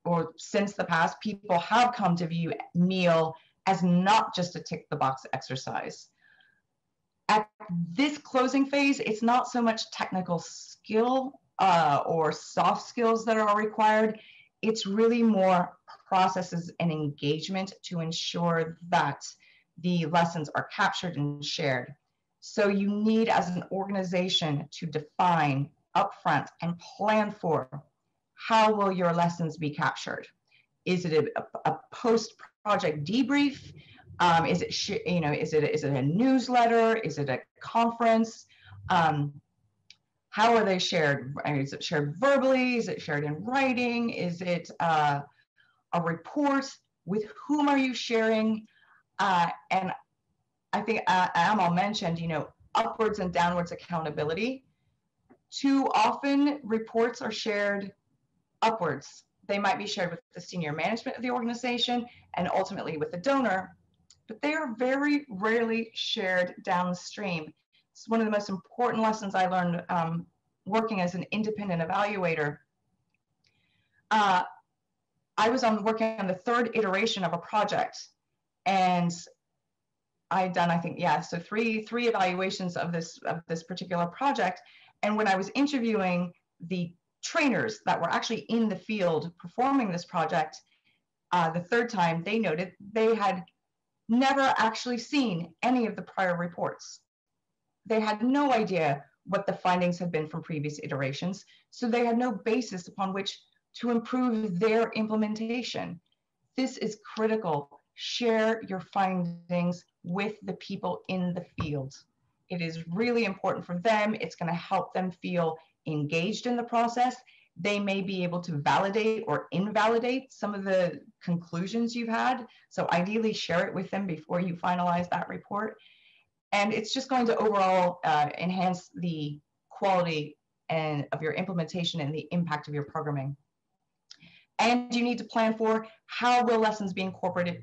or since the past, people have come to view meal as not just a tick the box exercise. At this closing phase, it's not so much technical skill or soft skills that are required. It's really more processes and engagement to ensure that the lessons are captured and shared. So you need, as an organization, to define upfront and plan for how will your lessons be captured. Is it a post-project debrief? Is it a newsletter? Is it a conference? How are they shared? Is it shared verbally? Is it shared in writing? Is it a report? With whom are you sharing? And I think Amal mentioned, you know, upwards and downwards accountability. Too often reports are shared upwards. They might be shared with the senior management of the organization and ultimately with the donor, but they are very rarely shared downstream. It's one of the most important lessons I learned working as an independent evaluator. I was working on the third iteration of a project, and I'd done, I think, yeah, so three evaluations of this particular project. And when I was interviewing the trainers that were actually in the field performing this project, the third time, they noted they had never actually seen any of the prior reports. They had no idea what the findings had been from previous iterations, so they had no basis upon which to improve their implementation. This is critical. Share your findings with the people in the field. It is really important for them. It's going to help them feel engaged in the process. They may be able to validate or invalidate some of the conclusions you've had. So ideally share it with them before you finalize that report. And it's just going to overall enhance the quality of your implementation and the impact of your programming. And you need to plan for how will lessons be incorporated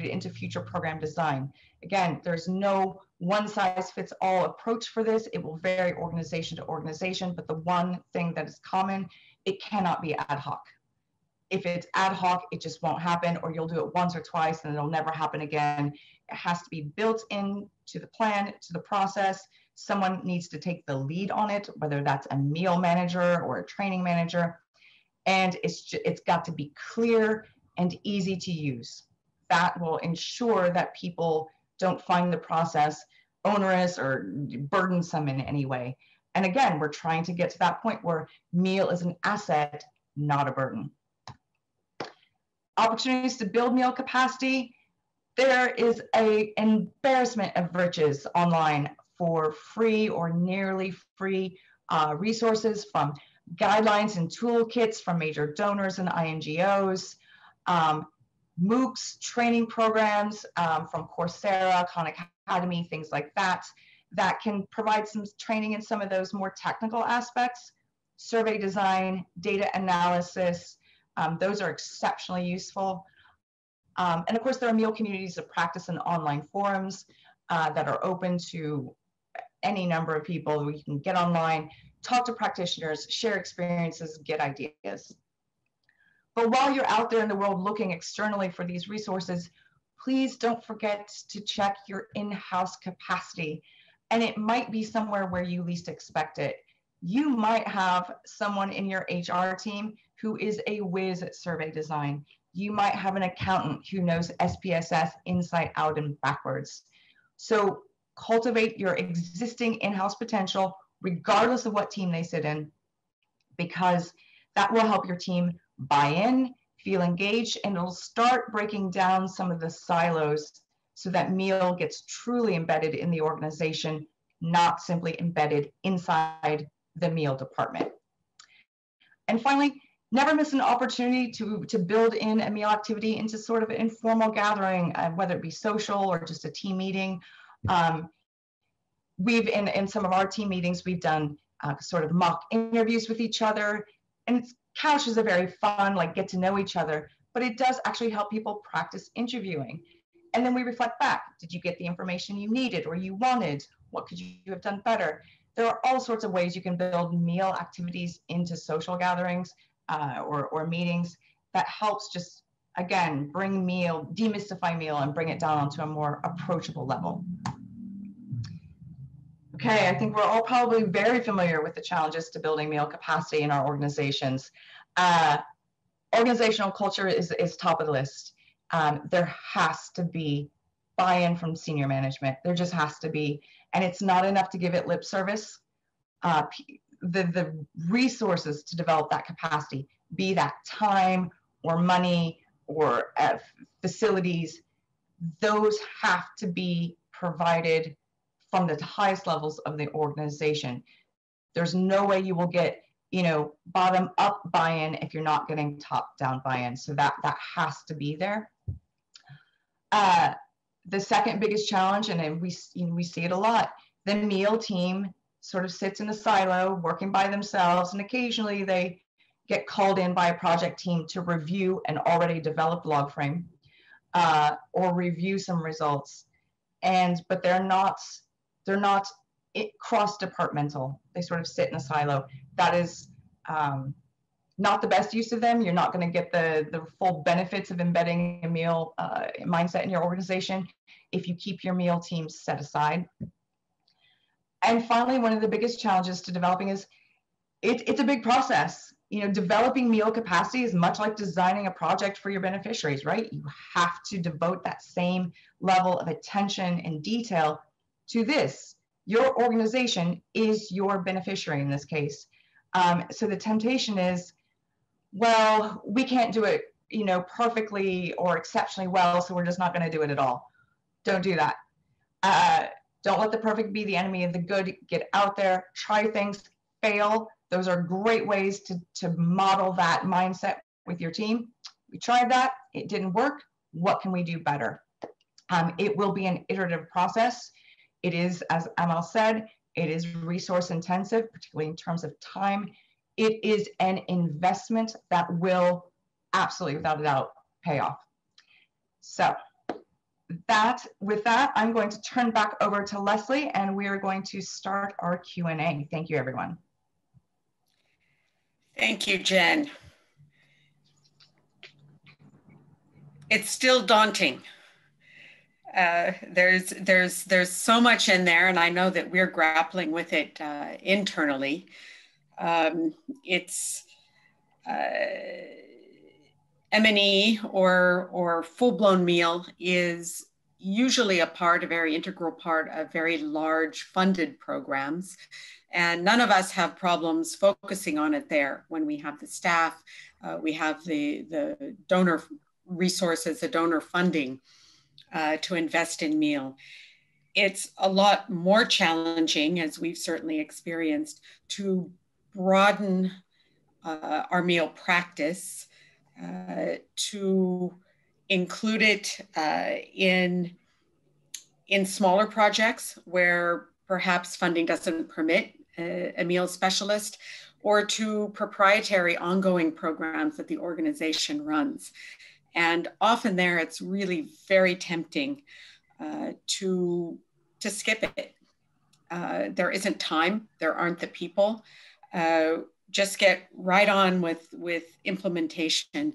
into future program design. Again, there's no one-size-fits-all approach for this. It will vary organization to organization, but the one thing that is common, it cannot be ad hoc. If it's ad hoc, it just won't happen, or you'll do it once or twice and it'll never happen again. It has to be built into the plan, to the process. Someone needs to take the lead on it, whether that's a meal manager or a training manager. And it's got to be clear and easy to use. That will ensure that people don't find the process onerous or burdensome in any way. And again, we're trying to get to that point where meal is an asset, not a burden. Opportunities to build meal capacity. There is an embarrassment of riches online for free or nearly free resources, from guidelines and toolkits from major donors and INGOs, MOOCs, training programs from Coursera, Khan Academy, things like that, that can provide some training in some of those more technical aspects. Survey design, data analysis, those are exceptionally useful. And of course, there are meal communities of practice and online forums that are open to any number of people. We can get online, talk to practitioners, share experiences, get ideas. But while you're out there in the world looking externally for these resources, please don't forget to check your in-house capacity. And it might be somewhere where you least expect it. You might have someone in your HR team who is a whiz at survey design. You might have an accountant who knows SPSS inside out and backwards. So cultivate your existing in-house potential, regardless of what team they sit in, because that will help your team buy in, feel engaged, and it'll start breaking down some of the silos so that meal gets truly embedded in the organization, not simply embedded inside the meal department. And finally, never miss an opportunity to build in a meal activity into sort of an informal gathering, whether it be social or just a team meeting. We've, in some of our team meetings, we've done sort of mock interviews with each other. And Couch is a very fun, like, get to know each other, but it does actually help people practice interviewing. And then we reflect back. Did you get the information you needed or you wanted? What could you have done better? There are all sorts of ways you can build meal activities into social gatherings or meetings that helps just, again, bring meal, demystify meal and bring it down onto a more approachable level. Okay, I think we're all probably very familiar with the challenges to building meal capacity in our organizations. Organizational culture is top of the list. There has to be buy-in from senior management. There just has to be, and it's not enough to give it lip service. The resources to develop that capacity, be that time or money or facilities, those have to be provided from the highest levels of the organization. There's no way you will get, bottom up buy-in if you're not getting top down buy-in. So that has to be there. The second biggest challenge, and we see it a lot, the meal team sort of sits in a silo working by themselves, and occasionally they get called in by a project team to review an already developed log frame or review some results. But they're not cross-departmental. They sort of sit in a silo. That is not the best use of them. You're not going to get the full benefits of embedding a meal mindset in your organization if you keep your meal teams set aside. And finally, one of the biggest challenges to developing is it's a big process. Developing meal capacity is much like designing a project for your beneficiaries, right? You have to devote that same level of attention and detail to this. Your organization is your beneficiary in this case. So the temptation is, well, we can't do it, perfectly or exceptionally well, so we're just not going to do it at all. Don't do that. Don't let the perfect be the enemy of the good. Get out there, try things, fail. Those are great ways to model that mindset with your team. We tried that, it didn't work. What can we do better? It will be an iterative process. It is, as Amal said, it is resource intensive, particularly in terms of time. It is an investment that will absolutely, without a doubt, pay off. So with that, I'm going to turn back over to Leslie, and we are going to start our Q&A. Thank you, everyone. Thank you, Jen. It's still daunting. There's so much in there, and I know that we're grappling with it internally. It's M&E or full-blown meal is usually a very integral part of very large funded programs. And none of us have problems focusing on it there when we have the staff, we have the donor resources, the donor funding to invest in meal. It's a lot more challenging, as we've certainly experienced, to broaden our meal practice, to include it in smaller projects where perhaps funding doesn't permit a meal specialist, or to proprietary ongoing programs that the organization runs. And often there, it's really very tempting to skip it. There isn't time, there aren't the people. Just get right on with implementation.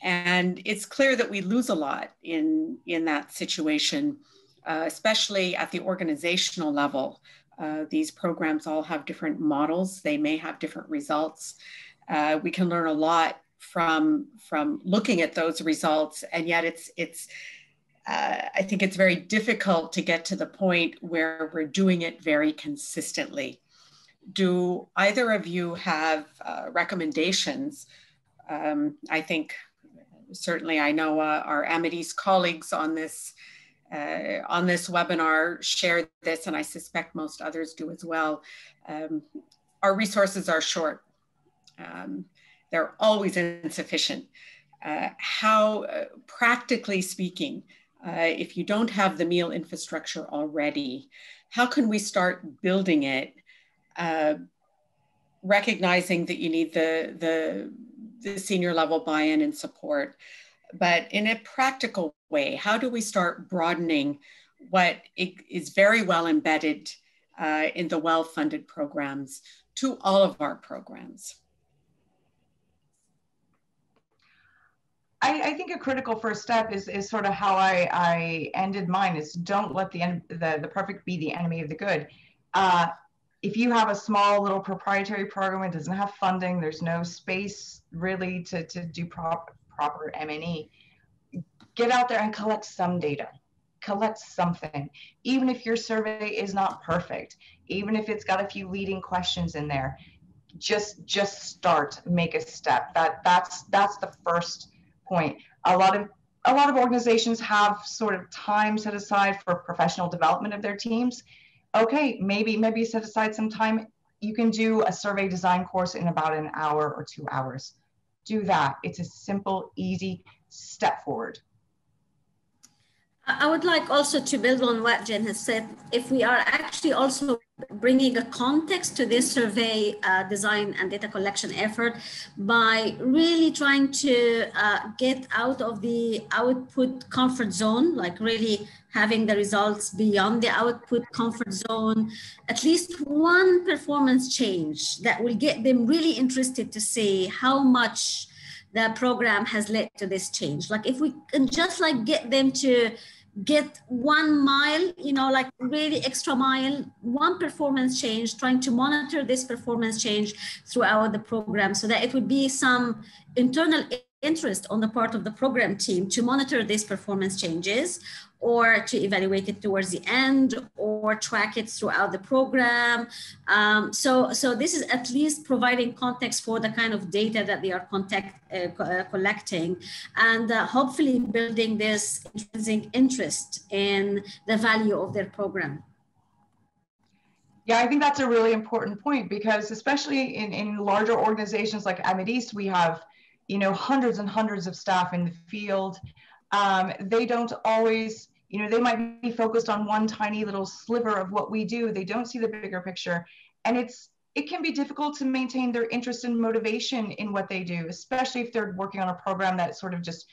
And it's clear that we lose a lot in that situation, especially at the organizational level, These programs all have different models. They may have different results. We can learn a lot from looking at those results, and yet I think it's very difficult to get to the point where we're doing it very consistently. Do either of you have recommendations? I think certainly I know our Amideast colleagues on this webinar share this, and I suspect most others do as well. Our resources are short. They're always insufficient. How, practically speaking, if you don't have the meal infrastructure already, how can we start building it, recognizing that you need the senior level buy-in and support, but in a practical way, how do we start broadening what is very well embedded in the well-funded programs to all of our programs? I think a critical first step is sort of how I ended mine, is don't let the perfect be the enemy of the good. If you have a small little proprietary program, it doesn't have funding, there's no space really to do proper M&E, get out there and collect some data, collect something. Even if your survey is not perfect, even if it's got a few leading questions in there, just start, make a step. That's the first point. A lot of organizations have sort of time set aside for professional development of their teams. Okay, maybe set aside some time. You can do a survey design course in about an hour or 2 hours. Do that. It's a simple, easy step forward. I would like also to build on what Jen has said. If we are actually also bringing a context to this survey design and data collection effort by really trying to get out of the output comfort zone, like really having the results beyond the output comfort zone, at least one performance change that will get them really interested to see how much the program has led to this change. Like if we can just like get them to get 1 mile, you know, like really extra mile, one performance change, trying to monitor this performance change throughout the program so that it would be some internal interest on the part of the program team to monitor these performance changes or to evaluate it towards the end or track it throughout the program. So this is at least providing context for the kind of data that they are collecting and hopefully building this intrinsic interest in the value of their program. Yeah, I think that's a really important point because especially in larger organizations like Amideast, we have, you know, hundreds and hundreds of staff in the field. They don't always, you know, they might be focused on one tiny little sliver of what we do. They don't see the bigger picture. And it can be difficult to maintain their interest and motivation in what they do, especially if they're working on a program that sort of just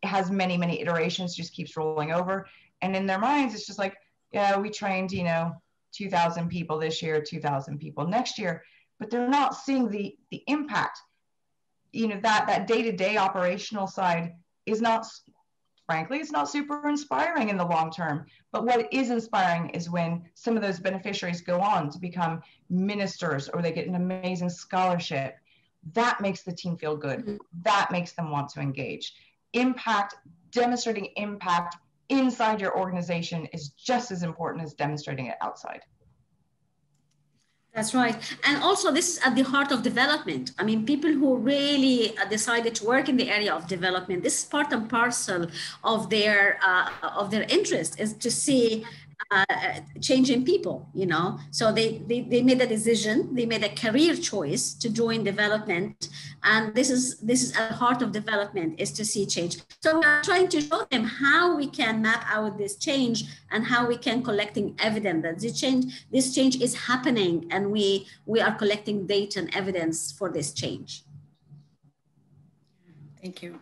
has many, many iterations, just keeps rolling over. And in their minds, it's just like, yeah, we trained, you know, 2,000 people this year, 2,000 people next year, but they're not seeing the impact. You know, that day-to-day operational side is not, frankly, it's not super inspiring in the long term. But what is inspiring is when some of those beneficiaries go on to become ministers or they get an amazing scholarship. That makes the team feel good. That makes them want to engage. Impact, demonstrating impact inside your organization is just as important as demonstrating it outside. That's right. And also this is at the heart of development. I mean, people who really decided to work in the area of development, this is part and parcel of their interest, is to see change in people, you know. So they made a decision, they made a career choice to join development. And this is at the heart of development, is to see change. So we're trying to show them how we can map out this change and how we can collecting evidence that this change is happening, and we are collecting data and evidence for this change. Thank you.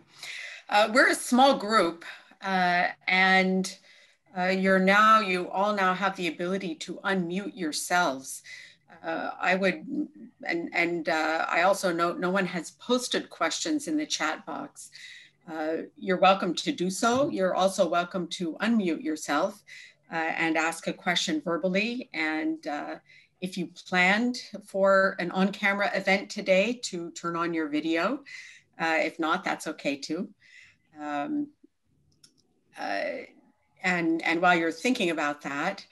We're a small group and you all now have the ability to unmute yourselves. I also note no one has posted questions in the chat box. You're welcome to do so. You're also welcome to unmute yourself and ask a question verbally. And if you planned for an on-camera event today, to turn on your video. If not, that's okay too. And while you're thinking about that,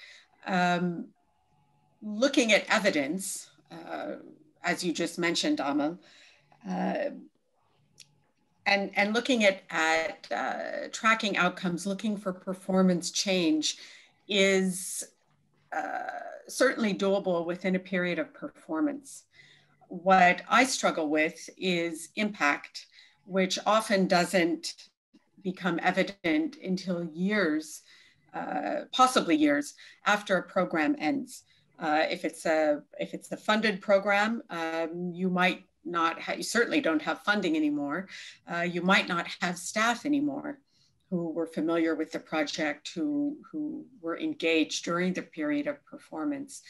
looking at evidence, as you just mentioned, Amal, and looking at tracking outcomes, looking for performance change is certainly doable within a period of performance. What I struggle with is impact, which often doesn't become evident until years, possibly years, after a program ends. If it's a funded program, you might not you certainly don't have funding anymore. You might not have staff anymore who were familiar with the project, who were engaged during the period of performance.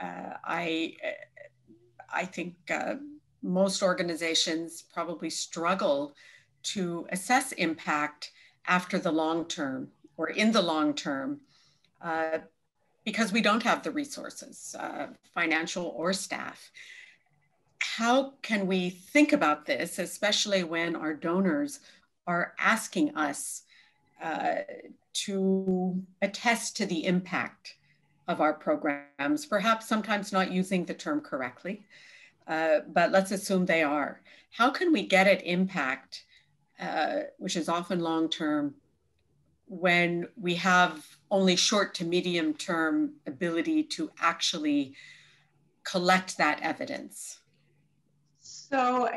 I think most organizations probably struggle to assess impact after the long term or in the long term because we don't have the resources, financial or staff. How can we think about this, especially when our donors are asking us to attest to the impact of our programs, perhaps sometimes not using the term correctly, but let's assume they are. How can we get at impact, which is often long-term, when we have only short to medium term ability to actually collect that evidence? So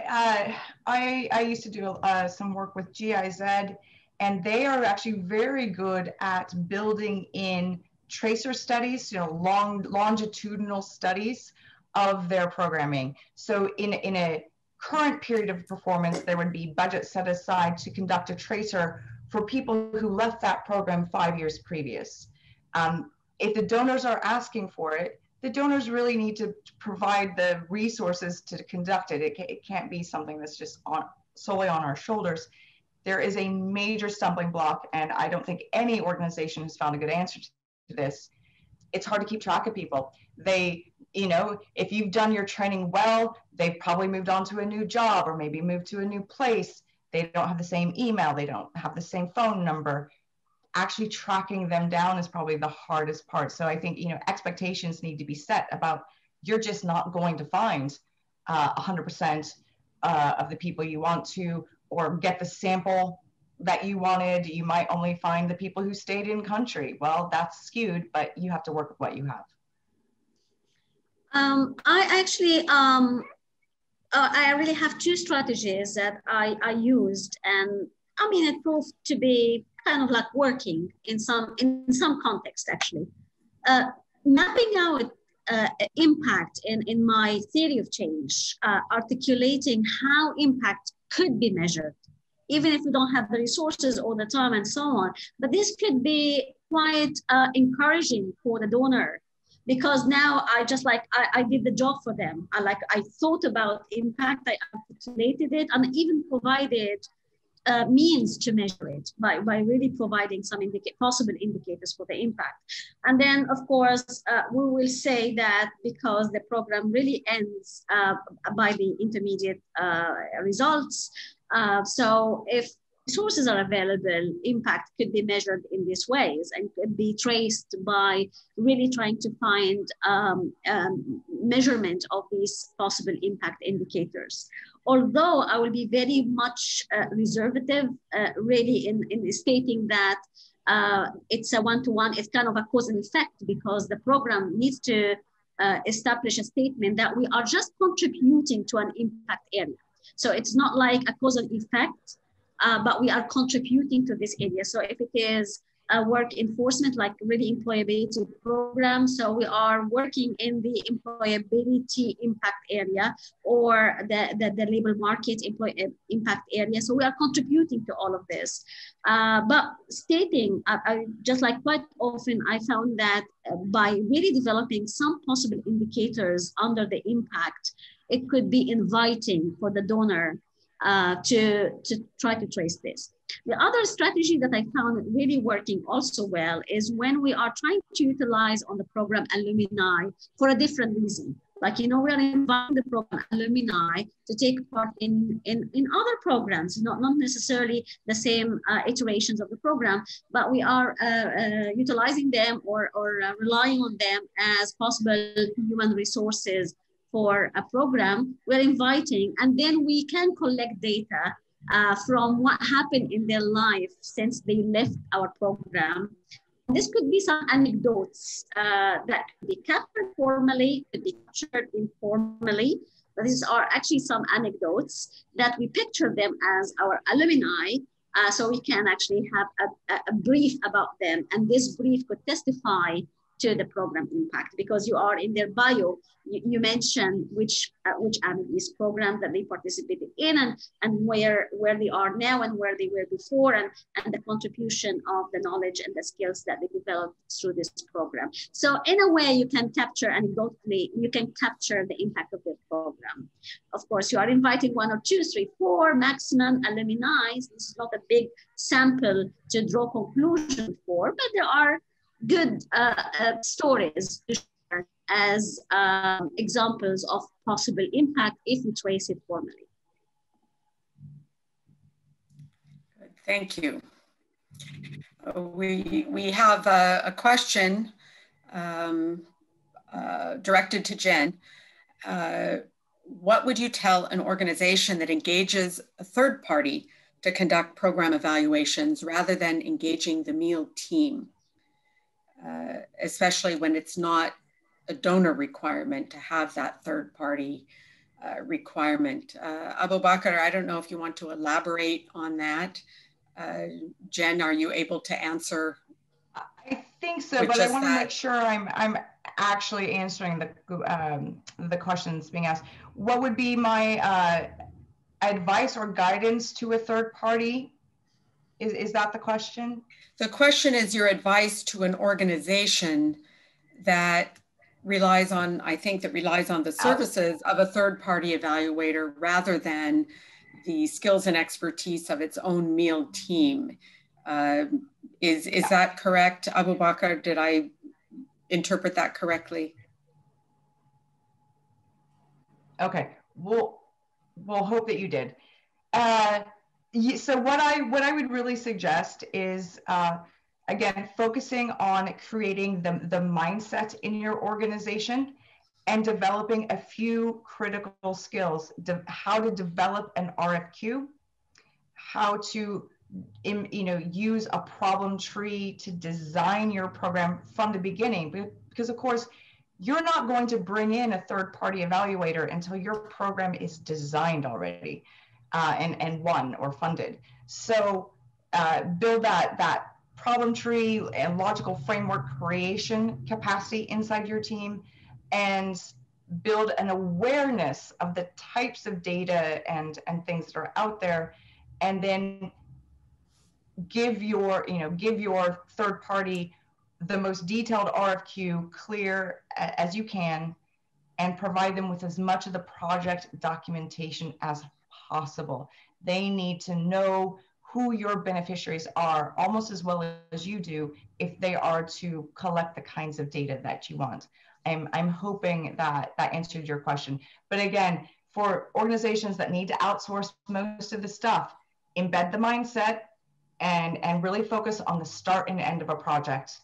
I used to do some work with GIZ, and they are actually very good at building in tracer studies, longitudinal studies of their programming. So in a current period of performance, there would be budget set aside to conduct a tracer for people who left that program 5 years previous. If the donors are asking for it, the donors really need to provide the resources to conduct it. It can't be something that's just solely on our shoulders. There is a major stumbling block, and I don't think any organization has found a good answer to this. It's hard to keep track of people. If you've done your training well, they've probably moved on to a new job or maybe moved to a new place. They don't have the same email. They don't have the same phone number. Actually tracking them down is probably the hardest part. So I think, expectations need to be set about, you're just not going to find 100% of the people you want to, or get the sample that you wanted. You might only find the people who stayed in country. Well, that's skewed, but you have to work with what you have. I really have two strategies that I used, and it proved to be kind of like working in some context, actually. Mapping out impact in my theory of change, articulating how impact could be measured, even if we don't have the resources all the time and so on. But this could be quite encouraging for the donor, because now I did the job for them. I thought about impact, I articulated it, and even provided means to measure it by really providing some possible indicators for the impact. And then, of course, we will say that because the program really ends by the intermediate results. So if resources are available, impact could be measured in these ways and could be traced by really trying to find measurement of these possible impact indicators. Although I will be very much reservative, really, in stating that it's a one-to-one, it's kind of a cause and effect, because the program needs to establish a statement that we are just contributing to an impact area. So it's not like a cause and effect, but we are contributing to this area. So if it is a work enforcement, like really employability program, so we are working in the employability impact area, or the labor market impact area. So we are contributing to all of this. But stating, just like quite often, I found that by really developing some possible indicators under the impact, it could be inviting for the donor to try to trace this. The other strategy that I found really working also well is when we are trying to utilize on the program alumni for a different reason. Like, you know, we are inviting the program alumni to take part in other programs, not necessarily the same iterations of the program, but we are utilizing them or relying on them as possible human resources for a program. We're inviting, and then we can collect data from what happened in their life since they left our program. This could be some anecdotes that could be captured formally, could be captured informally, but these are actually some anecdotes that we picture them as our alumni, so we can actually have a brief about them, and this brief could testify to the program impact, because you are in their bio, you mention which Amideast program that they participated in, and where they are now and where they were before, and the contribution of the knowledge and the skills that they developed through this program. So in a way, you can capture anecdotally, you can capture the impact of the program. Of course, you are inviting 1 or 2, 3, 4 maximum alumni. This is not a big sample to draw conclusions for, but there are good stories to share as examples of possible impact if we trace it formally. Thank you. We have a question directed to Jen. What would you tell an organization that engages a third party to conduct program evaluations rather than engaging the meal team? Especially when it's not a donor requirement to have that third party requirement. Abu Bakr, I don't know if you want to elaborate on that. Jen, are you able to answer? I think so, but I want to make sure I'm actually answering the questions being asked. What would be my advice or guidance to a third party? Is that the question? The question is your advice to an organization that relies on, I think that relies on the services of a third-party evaluator rather than the skills and expertise of its own meal team. Is that correct, Abu Bakr? Did I interpret that correctly? Okay, we'll hope that you did. So what I would really suggest is, again, focusing on creating the mindset in your organization and developing a few critical skills, how to develop an RFQ, how to use a problem tree to design your program from the beginning. Because of course, you're not going to bring in a third-party evaluator until your program is designed already. And won or funded. So build that problem tree and logical framework creation capacity inside your team, and build an awareness of the types of data and things that are out there, and then give your third party the most detailed RFQ clear as you can, and provide them with as much of the project documentation as possible. They need to know who your beneficiaries are almost as well as you do if they are to collect the kinds of data that you want. I'm hoping that answered your question. But again, for organizations that need to outsource most of the stuff, embed the mindset and really focus on the start and end of a project.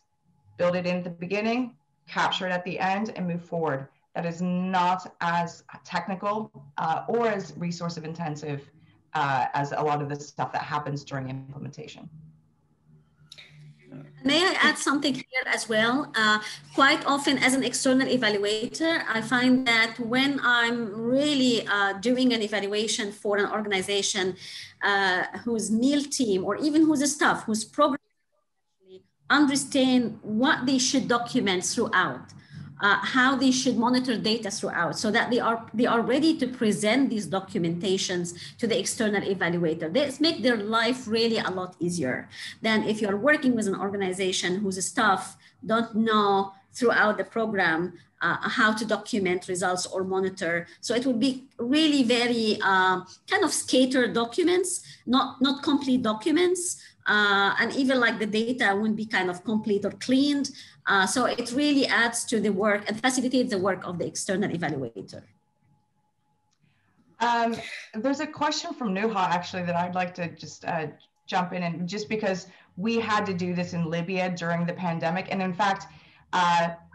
Build it in at the beginning, capture it at the end, and move forward. That is not as technical or as resource intensive as a lot of the stuff that happens during implementation. May I add something here as well? Quite often as an external evaluator, I find that when I'm really doing an evaluation for an organization whose meal team, or even whose staff, whose program understand what they should document throughout, how they should monitor data throughout, so that they are ready to present these documentations to the external evaluator. This make their life really a lot easier than if you're working with an organization whose staff don't know throughout the program, how to document results or monitor. So it would be really very kind of scattered documents, not complete documents. And even like the data wouldn't be kind of complete or cleaned. So it really adds to the work and facilitates the work of the external evaluator. There's a question from Nuha actually that I'd like to just jump in, and just because we had to do this in Libya during the pandemic, and in fact,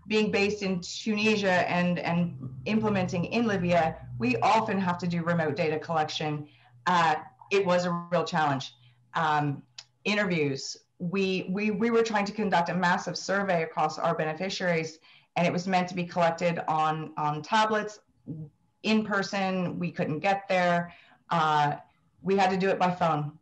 being based in Tunisia and implementing in Libya, we often have to do remote data collection. It was a real challenge. Interviews, we were trying to conduct a massive survey across our beneficiaries, and it was meant to be collected on tablets. In person, we couldn't get there. We had to do it by phone.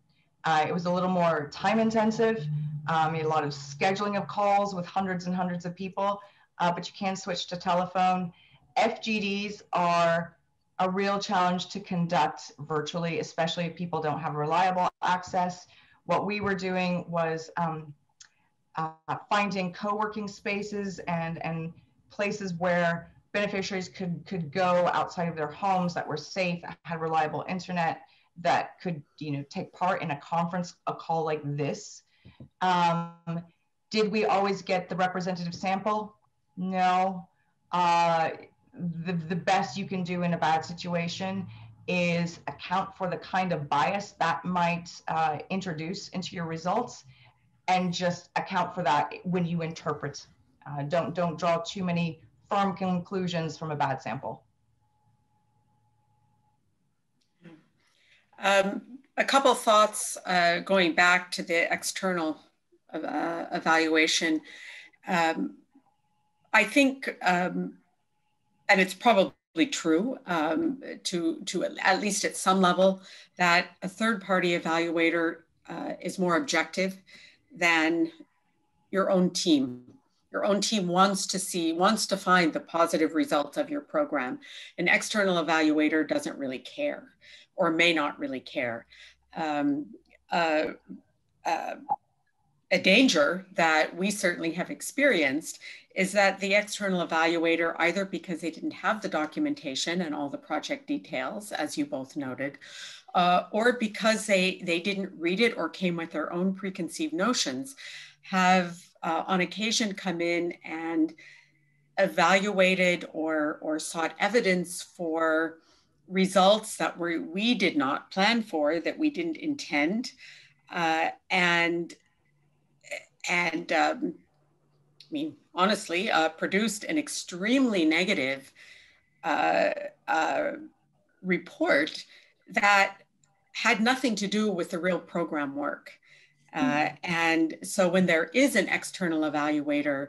It was a little more time intensive. A lot of scheduling of calls with hundreds and hundreds of people, but you can switch to telephone. FGDs are a real challenge to conduct virtually, especially if people don't have reliable access. What we were doing was finding co-working spaces and places where beneficiaries could go outside of their homes that were safe, had reliable internet, that could, you know, take part in a conference, a call like this. Did we always get the representative sample? No. The best you can do in a bad situation is account for the kind of bias that might introduce into your results, and just account for that when you interpret. Don't draw too many firm conclusions from a bad sample. A couple thoughts going back to the external evaluation. I think, and it's probably true to at least at some level, that a third-party evaluator is more objective than your own team. Your own team wants to find the positive results of your program. An external evaluator doesn't really care, or may not really care. A danger that we certainly have experienced is that the external evaluator, either because they didn't have the documentation and all the project details, as you both noted, or because they didn't read it or came with their own preconceived notions, have on occasion come in and evaluated or sought evidence for results that we did not plan for, that we didn't intend, and I mean, honestly, produced an extremely negative report that had nothing to do with the real program work. And so when there is an external evaluator,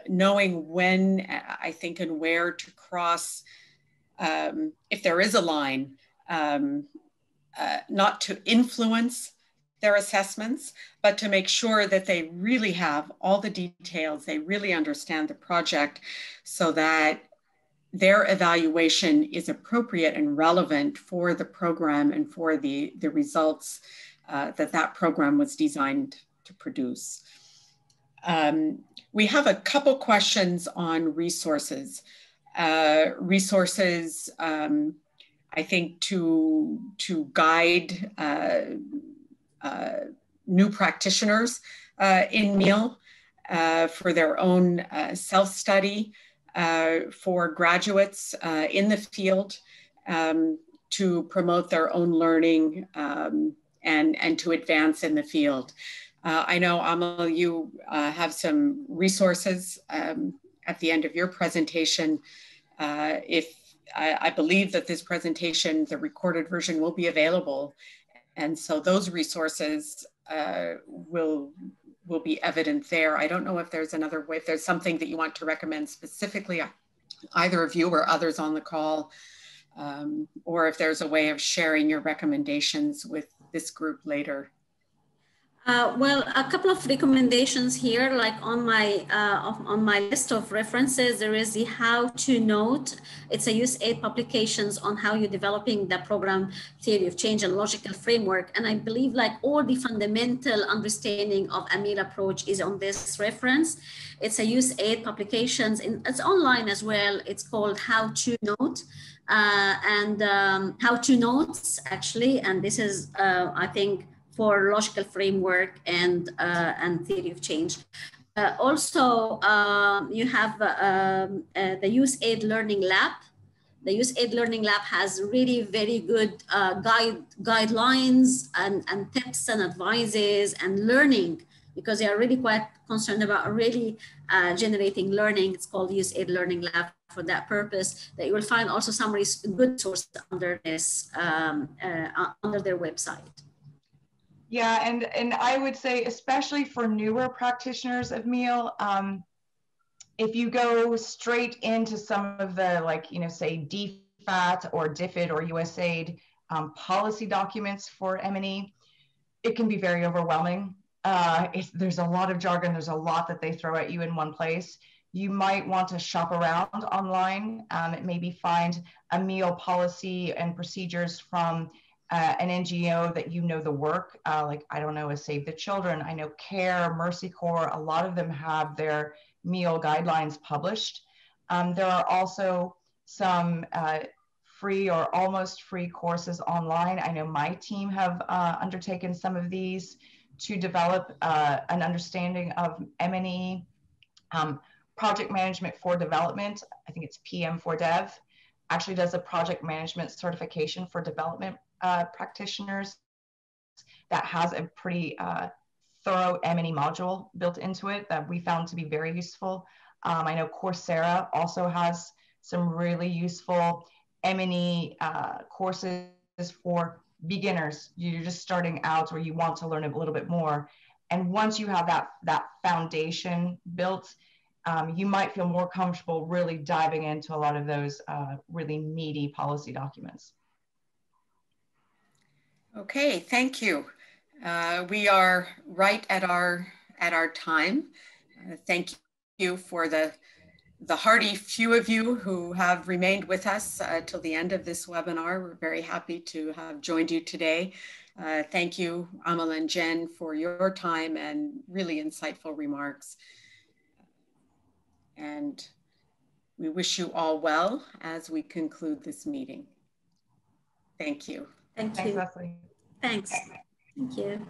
knowing when, I think, and where to cross, if there is a line, not to influence their assessments, but to make sure that they really have all the details, they really understand the project, so that their evaluation is appropriate and relevant for the program and for the results that program was designed to produce. We have a couple questions on resources. I think to guide new practitioners in meal for their own self-study, for graduates in the field to promote their own learning and to advance in the field. I know, Amal, you have some resources at the end of your presentation. I believe that this presentation, the recorded version, will be available. And so those resources will be evident there. I don't know if there's another way, if there's something that you want to recommend specifically, either of you or others on the call, or if there's a way of sharing your recommendations with this group later. Well, a couple of recommendations here, like on my list of references, there is the how to note. It's a USAID publications on how you're developing the program theory of change and logical framework. And I believe like all the fundamental understanding of AMIL approach is on this reference. It's a USAID publications, and it's online as well. It's called How to Note. How to Notes actually, and this is I think for logical framework and theory of change. Also, you have the USAID Learning Lab. The USAID Learning Lab has really very good guidelines and tips and advices and learning, because they are really quite concerned about really generating learning. It's called USAID Learning Lab for that purpose. That you will find also some good sources under this, under their website. Yeah, and I would say, especially for newer practitioners of meal, if you go straight into some of the, like, you know, say DFAT or DFID or USAID policy documents for M&E, it can be very overwhelming. There's a lot of jargon, there's a lot that they throw at you in one place. You might want to shop around online, maybe find a meal policy and procedures from an NGO that you know the work, like, I don't know, a Save the Children, I know CARE, Mercy Corps, a lot of them have their meal guidelines published. There are also some free or almost free courses online. I know my team have undertaken some of these to develop an understanding of M&E. Project Management for Development, I think it's PM for Dev, actually does a project management certification for development practitioners that has a pretty thorough M&E module built into it that we found to be very useful. I know Coursera also has some really useful M&E courses for beginners. You're just starting out or you want to learn a little bit more. And once you have that foundation built, you might feel more comfortable really diving into a lot of those really meaty policy documents. Okay, thank you. We are right at our time. Thank you for the hardy few of you who have remained with us till the end of this webinar. We're very happy to have joined you today. Thank you, Amal and Jen, for your time and really insightful remarks. And we wish you all well as we conclude this meeting. Thank you. Thank you. Thanks, Leslie. Thanks. Thank you.